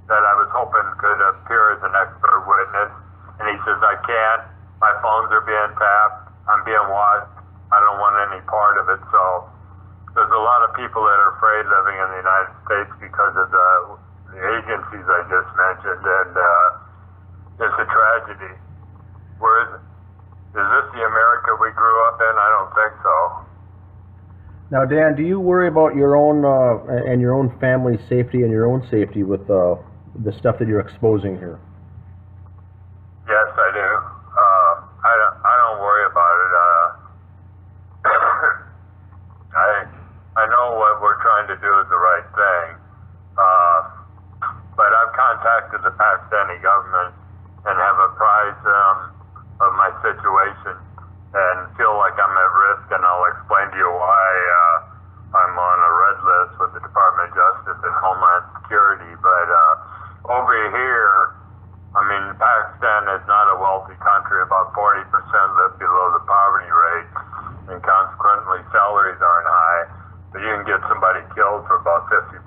Speaker 2: that I was hoping could appear as an expert witness, and he says, I can't. My phones are being tapped. I'm being watched. I don't want any part of it. So there's a lot of people that are afraid living in the United States because of the agencies I just mentioned, and it's a tragedy. Where is it? Is this the America we grew up in? I don't think so.
Speaker 1: Now, Dan, do you worry about your own and your own family's safety and your own safety with the stuff that you're exposing here?
Speaker 2: Yes, I do. I don't worry about it. I know what we're trying to do is the right thing, but I've contacted the Pakistani government and have apprised them of my situation and feel like I'm at risk, and I'll explain to you why I'm on a red list with the Department of Justice and Homeland Security. But over here, I mean, Pakistan is not a wealthy country. About 40% live below the poverty rate, and consequently salaries aren't high. But you can get somebody killed for about $50.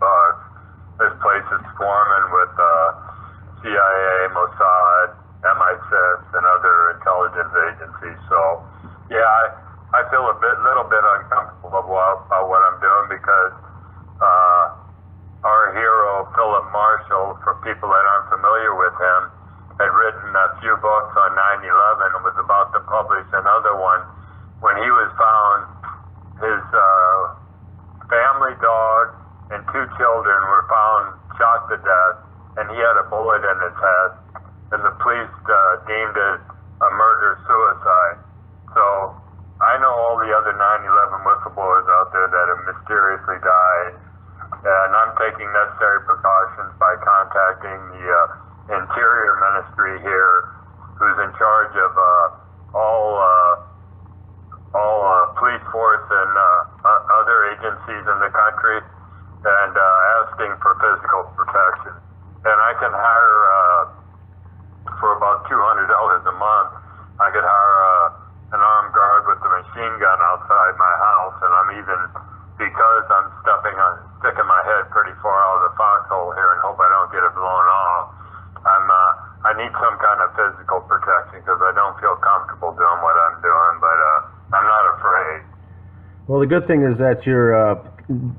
Speaker 2: This place is swarming with CIA, Mossad, MI6, and other intelligence agencies. So, yeah, I feel a little bit uncomfortable about what I'm doing because our hero, Philip Marshall, for people that aren't familiar with him, had written a few books on 9/11 and was about to publish another one. When he was found, his family dog and 2 children were found shot to death, and he had a bullet in his head, and the police deemed it a murder-suicide. So I know all the other 9/11 whistleblowers out there that have mysteriously died, and I'm taking necessary precautions by contacting the Interior Ministry here, who's in charge of all police force and other agencies in the country, and asking for physical protection. And I can hire, for about $200 a month, I could hire an armed guard with a machine gun outside my house, and I'm even, because I'm sticking my head pretty far out of the foxhole here and hope I don't get it blown off, I need some kind of physical protection because I don't feel comfortable doing what I'm doing, but I'm not afraid.
Speaker 1: Well, the good thing is that you're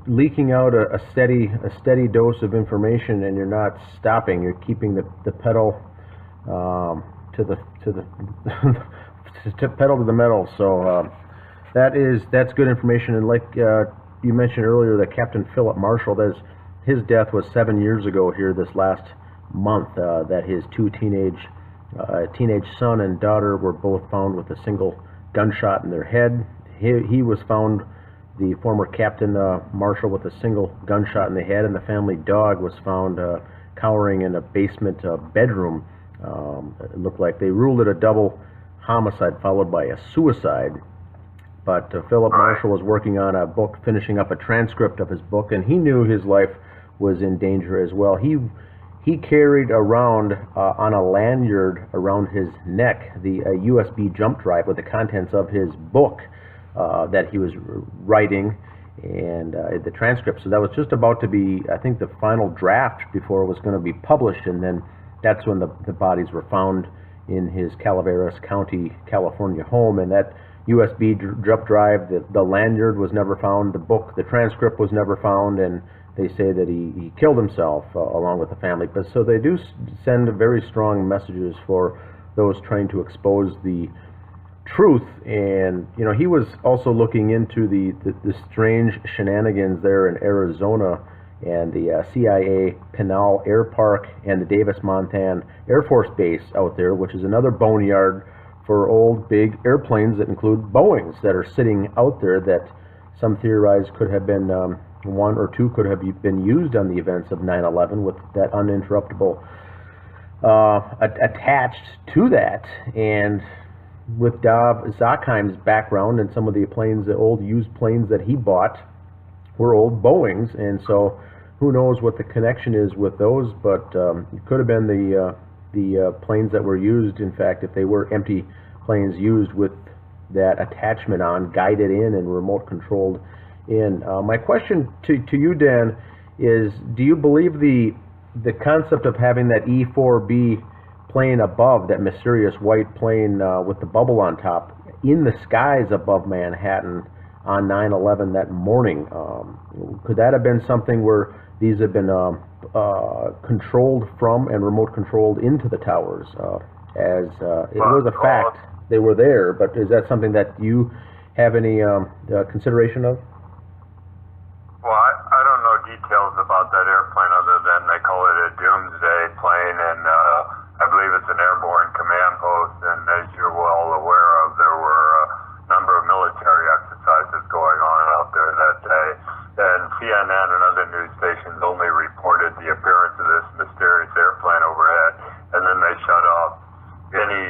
Speaker 1: leaking out a steady dose of information, and you're not stopping. You're keeping the pedal to the pedal to the metal. So that's good information. And like you mentioned earlier, that Captain Philip Marshall, his death was 7 years ago here this last month. That his 2 teenage son and daughter were both found with a single gunshot in their head. He was found, the former Captain Marshall, with a single gunshot in the head, and the family dog was found cowering in a basement bedroom. It looked like they ruled it a double homicide followed by a suicide. but Philip Marshall was working on a book, finishing up a transcript of his book, and he knew his life was in danger as well. He carried around on a lanyard around his neck the USB jump drive with the contents of his book that he was writing, and the transcript. So that was just about to be, I think, the final draft before it was going to be published, and then that's when the bodies were found in his Calaveras County, California home. And that USB jump drive, the lanyard was never found, the book, the transcript was never found, and they say that he killed himself along with the family. But so they do send very strong messages for those trying to expose the truth. And you know, he was also looking into the strange shenanigans there in Arizona and the CIA Pinal Air Park and the Davis-Monthan Air Force Base out there, which is another boneyard for old big airplanes that include Boeings that are sitting out there that some theorize could have been one or two could have been used on the events of 9/11 with that uninterruptible attached to that. And with Dov Zakheim's background and some of the planes, the old used planes that he bought were old Boeings, and so who knows what the connection is with those, but it could have been the planes that were used, in fact, if they were empty planes used with that attachment on, guided in and remote controlled in. My question to you, Dan, is do you believe the concept of having that E-4B plane above, that mysterious white plane with the bubble on top, in the skies above Manhattan on 9/11 that morning, could that have been something where these have been controlled from and remote controlled into the towers? As it was a fact, they were there, but is that something that you have any consideration of?
Speaker 2: Well, I don't know details about that airplane other than they call it a doomsday plane, and I believe it's an airborne command post, and as you're well aware of, there were a number of military exercises going on out there that day, and CNN and other news stations only reported the appearance of this mysterious airplane overhead, and then they shut off any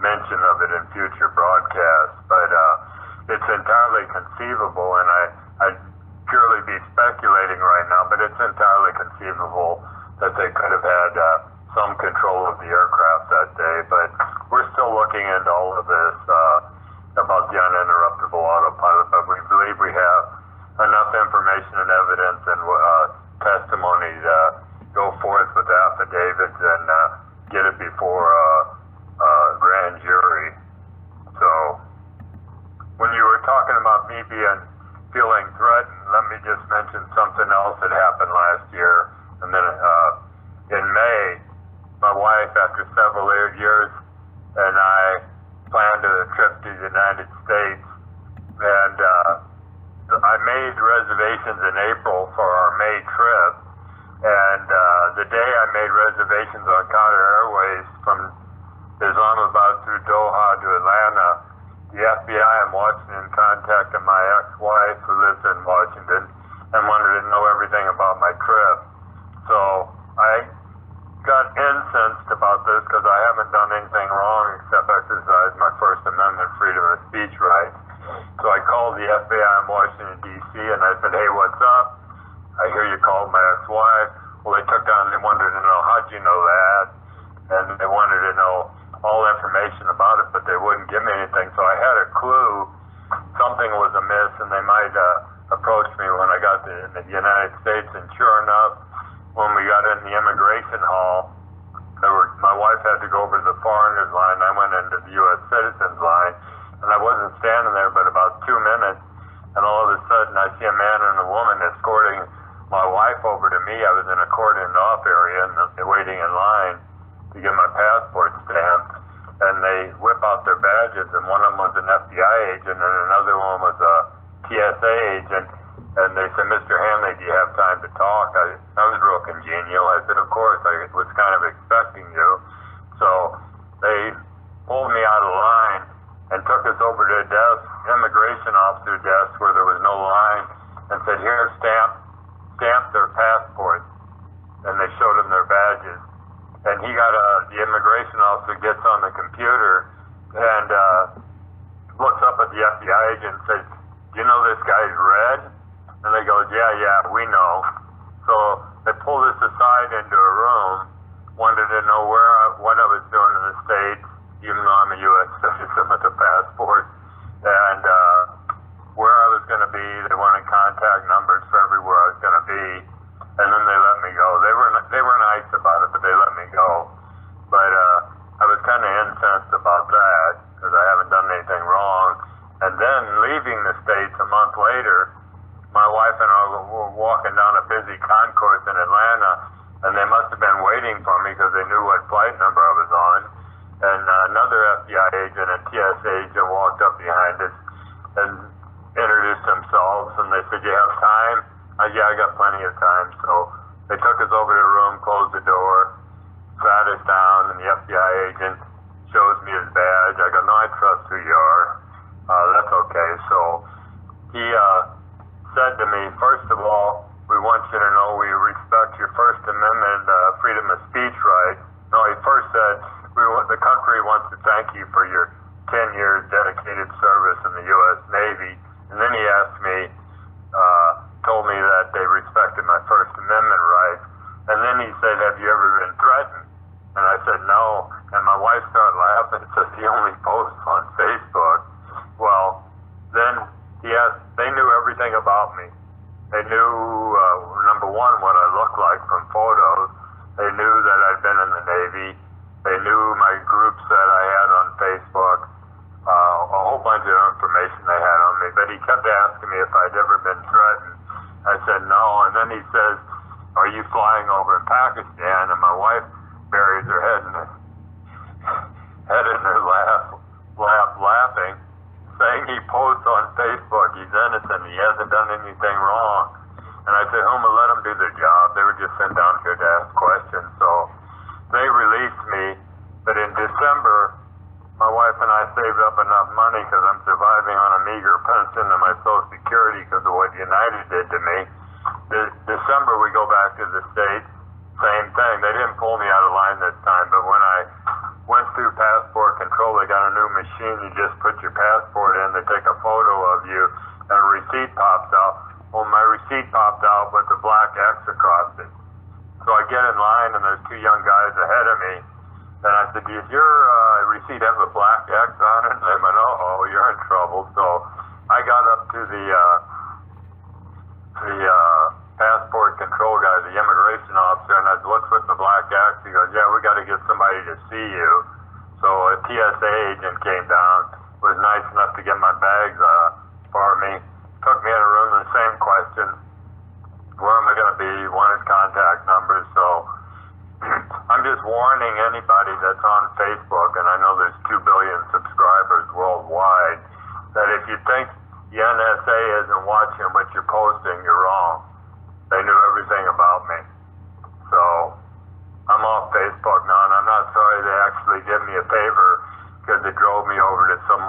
Speaker 2: mention of it in future broadcasts. But it's entirely conceivable, and I'd purely be speculating right now, but it's entirely conceivable that they could have had some control of the aircraft that day. But we're still looking into all of this about the uninterruptible autopilot, but we believe we have enough information and evidence and testimony to go forth with affidavits and get it before a grand jury. So when you were talking about me feeling threatened, let me just mention something else that happened last year. And then in May, my wife, after several years, and I planned a trip to the United States, and I made reservations in April for our May trip, and the day I made reservations on Qatar Airways from Islamabad through Doha to Atlanta, the FBI in Washington contacted my ex-wife, who lives in Washington, and wanted to know everything about my trip. So I got incensed about this because I haven't done anything wrong except exercise my First Amendment freedom of speech rights. So I called the FBI in Washington, D.C., and I said, hey, what's up? I hear you called my ex-wife. Well, they took down, they wanted to know, how'd you know that? And they wanted to know all information about it, but they wouldn't give me anything. So I had a clue something was amiss, and they might approach me when I got to the United States. And sure enough, when we got in the immigration hall, my wife had to go over to the foreigners line. I went into the U.S. citizens line, and I wasn't standing there but about 2 minutes, and all of a sudden I see a man and a woman escorting my wife over to me. I was in a cordoned off area and waiting in line to get my passport stamped, and they whip out their badges, and one of them was an FBI agent and another one was a TSA agent, and they said, Mr. Hanley, do you have time to talk? I was real congenial. I said, of course, I was kind of expecting you. So they pulled me out of line and took us over to a desk, immigration officer desk, where there was no line, and said, here, stamp their passports. And they showed them their badges. And the immigration officer gets on the computer and looks up at the FBI agent and says, "Do you know this guy's red?" And they go, "Yeah, we know." So they pull this aside into a room, wanted to know what I was doing in the States, even though I'm a U.S. citizen with a passport, and where I was going to be. They wanted contact numbers for everywhere I was going to be, and then they let me go. They were nice about it, but they let me go. But I was kind of incensed about that because I haven't done anything wrong. And then leaving the States a month later, my wife and I were walking down a busy concourse in Atlanta, and they must have been waiting for me because they knew what flight number I was on. And another FBI agent and TSA agent walked up behind us and introduced themselves, and they said, "You have time?" "Yeah, I got plenty of time." So they took us over to the room, closed the door, sat us down, and the FBI agent shows me his badge. I go, "No, I trust who you are. That's okay." So he said to me, "First of all, we want you to know we respect your First Amendment freedom of speech rights." No, he first said, "The country wants to thank you for your 10 years dedicated service in the U.S. Navy." And then he asked me, told me that they respected my First Amendment rights. And then he said, "Have you ever been threatened?" And I said, "No." And my wife started laughing and said, "He only posts on Facebook." Well, then he asked, they knew everything about me. They knew, number one, what I looked like from photos. They knew that I'd been in the Navy. They knew my groups that I had on Facebook. A whole bunch of information they had on me. But he kept asking me if I'd ever been threatened. I said no. And then he says, "Are you flying over in Pakistan?" And my wife buries her head in her lap, laughing, saying he posts on Facebook. He's innocent. He hasn't done anything wrong. And I said, "Homa, let them do their job. They were just sent down here to ask questions." So they released me. But in December, my wife and I saved up enough money because I'm surviving on a meager pension and my Social Security because of what United did to me. December, we go back to the States. Same thing. They didn't pull me out of line this time, but when I went through passport control, they got a new machine. You just put your passport in, they take a photo of you, and a receipt pops out. Well, my receipt popped out with a black X across it. So I get in line, and there's two young guys ahead of me. And I said, "Does your receipt have a black X on it?" And they went, "Oh, you're in trouble." So I got up to the passport control guy, the immigration officer, and I said, "What's with the black X?" He goes, "Yeah, we got to get somebody to see you." So a TSA agent came down, was nice enough to get my bags for me, took me in a room, the same question, where am I going to be, wanted contact numbers. So I'm just warning anybody that's on Facebook, and I know there's 2 billion subscribers worldwide, that if you think the NSA isn't watching what you're posting, you're wrong. They knew everything about me. So I'm off Facebook now, and I'm not sorry they actually did me a favor because it drove me over to some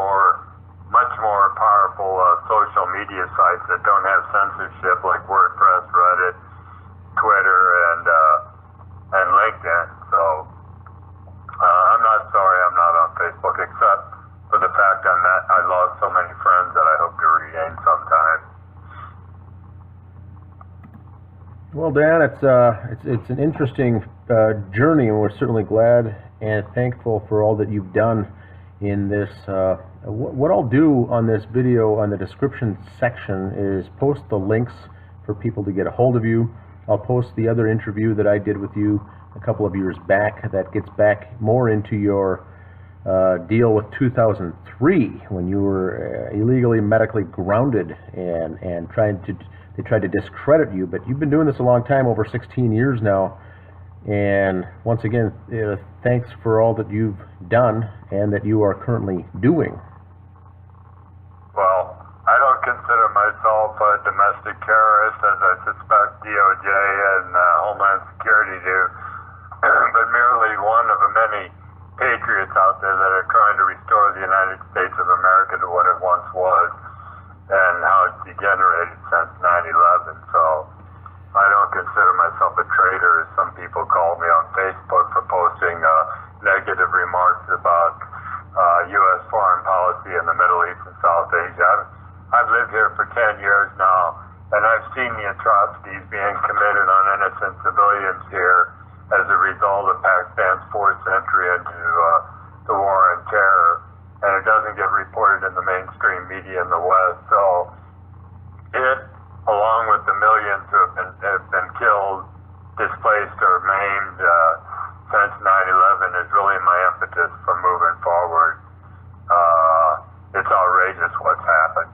Speaker 2: much more powerful social media sites that don't have censorship like WordPress, Reddit, Twitter, and LinkedIn. So I'm not sorry I'm not on Facebook, except for the fact I lost so many friends that I hope to regain sometime.
Speaker 1: Well, Dan, it's an interesting journey, and we're certainly glad and thankful for all that you've done in this. What I'll do on this video on the description section is post the links for people to get a hold of you. I'll post the other interview that I did with you a couple of years back that gets back more into your deal with 2003 when you were illegally medically grounded and they tried to discredit you. But you've been doing this a long time, over 16 years now. And once again, thanks for all that you've done and that you are currently doing.
Speaker 2: Well, I don't consider myself a domestic terrorist, as I suspect DOJ and Homeland Security do, but merely one of the many patriots out there that are trying to restore the United States of America to what it once was and how it's degenerated since 9/11. So I don't consider myself a traitor, as some people call me on Facebook for posting negative remarks about U.S. foreign policy in the Middle East seen the atrocities being committed on innocent civilians here as a result of Pakistan's forced entry into the war on terror, and it doesn't get reported in the mainstream media in the West. So it, along with the millions who have been killed, displaced, or maimed since 9/11, is really my impetus for moving forward. It's outrageous what's happened.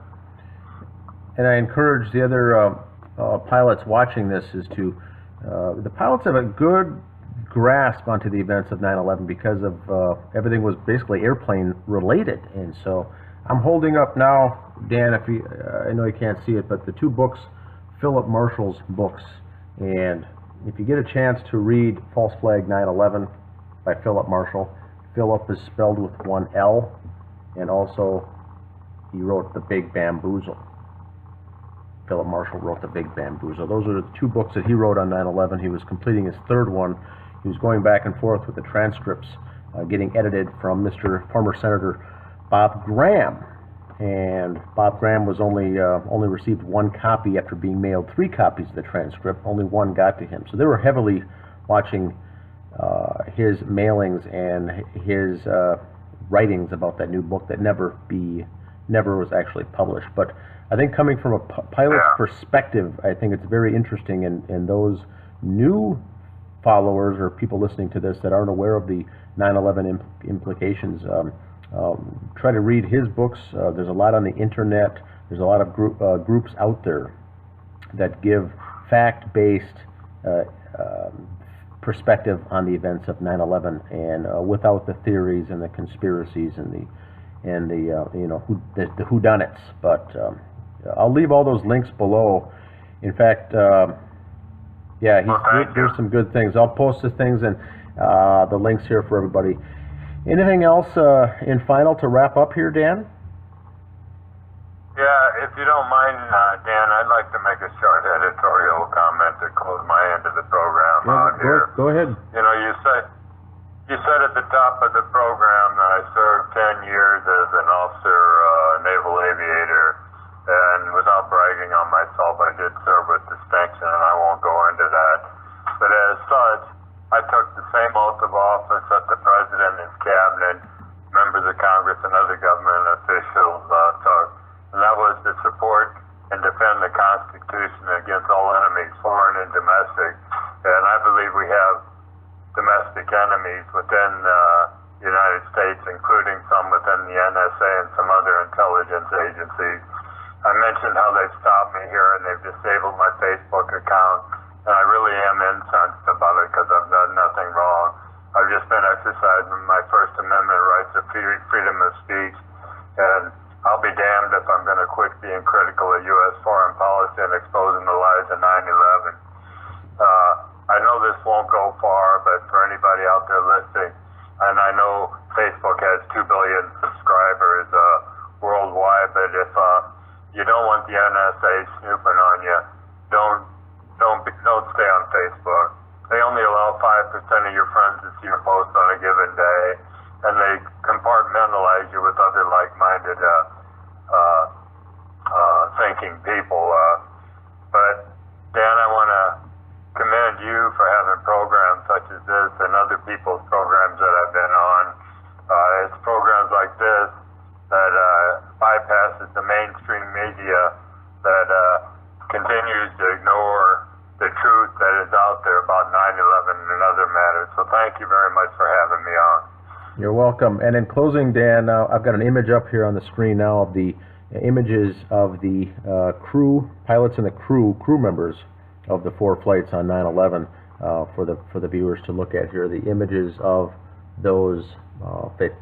Speaker 1: And I encourage the other pilots watching this is to, the pilots have a good grasp onto the events of 9/11 because of everything was basically airplane related. And so I'm holding up now, Dan, if you, I know you can't see it, but the two books, Philip Marshall's books. And if you get a chance to read False Flag 9/11 by Philip Marshall, Philip is spelled with one L, and also he wrote The Big Bamboozle. Philip Marshall wrote The Big Bamboozle. Those are the two books that he wrote on 9/11. He was completing his third one. He was going back and forth with the transcripts, getting edited from Mr. former Senator Bob Graham. And Bob Graham was only received one copy after being mailed 3 copies of the transcript. Only one got to him. So they were heavily watching his mailings and his writings about that new book that never was actually published. But I think coming from a pilot's perspective, I think it's very interesting, and those new followers or people listening to this that aren't aware of the 9/11 implications, try to read his books. There's a lot on the internet. There's a lot of groups out there that give fact-based perspective on the events of 9/11, and without the theories and the conspiracies and the whodunits. But I'll leave all those links below. In fact, there's some good things. I'll post the things and the links here for everybody. Anything else in final to wrap up here, Dan?
Speaker 2: Yeah, if you don't mind, Dan, I'd like to make a short editorial comment to close my end of the program out here.
Speaker 1: Go ahead.
Speaker 2: You know, you said at the top of the program that I served 10 years as an officer, naval aviator, and without bragging on myself, I did serve with distinction, and I won't go into that. But as such, I took the same oath of office that the President, his cabinet, members of Congress, and other government officials took, and that was to support and defend the Constitution against all enemies, foreign and domestic. And I believe we have domestic enemies within the United States, including some within the NSA and some other intelligence agencies. I mentioned how they've stopped me here and they've disabled my Facebook account, and I really am incensed about it because I've done nothing wrong. I've just been exercising my First Amendment rights of freedom of speech, and I'll be damned if I'm going to quit being critical of U.S. foreign policy and exposing the lies of 9/11. I know this won't go far, but for anybody out there listening, and I know Facebook has 2 billion subscribers worldwide, but if you don't want the NSA snooping on you, don't stay on Facebook. They only allow 5% of your friends to see your posts on a given day, and they compartmentalize you with other like-minded thinking people. But Dan, I want to commend you for having programs such as this and other people's programs that I've been on. It's programs like this that bypasses the mainstream media that continues to ignore the truth that is out there about 9/11 and other matters. So thank you very much for having me on.
Speaker 1: You're welcome. And in closing, Dan, I've got an image up here on the screen now of the images of the crew, pilots and the crew members of the 4 flights on 9/11 for the viewers to look at here. The images of those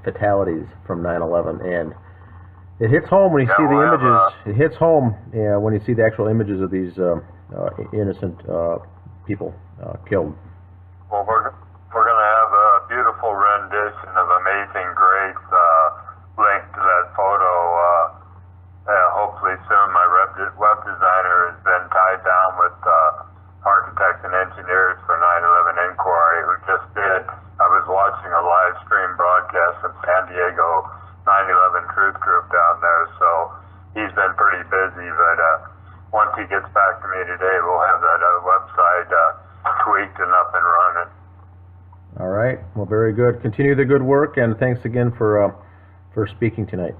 Speaker 1: fatalities from 9/11, and it hits home when you see the images. It hits home when you see the actual images of these innocent people killed.
Speaker 2: Well, we're going to have a beautiful rendition of Amazing Grace linked to that photo. Hopefully soon. My web designer has been tied down with architects and engineers for 9/11 Inquiry, who just did. I was watching a live stream broadcast from San Diego 9/11 Truth Group down there, so he's been pretty busy. But once he gets back to me today, we'll have that website tweaked and up and running.
Speaker 1: All right. Well, very good. Continue the good work, and thanks again for speaking tonight.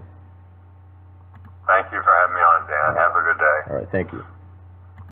Speaker 2: Thank you for having me on, Dan. Have a good day.
Speaker 1: All right. Thank you.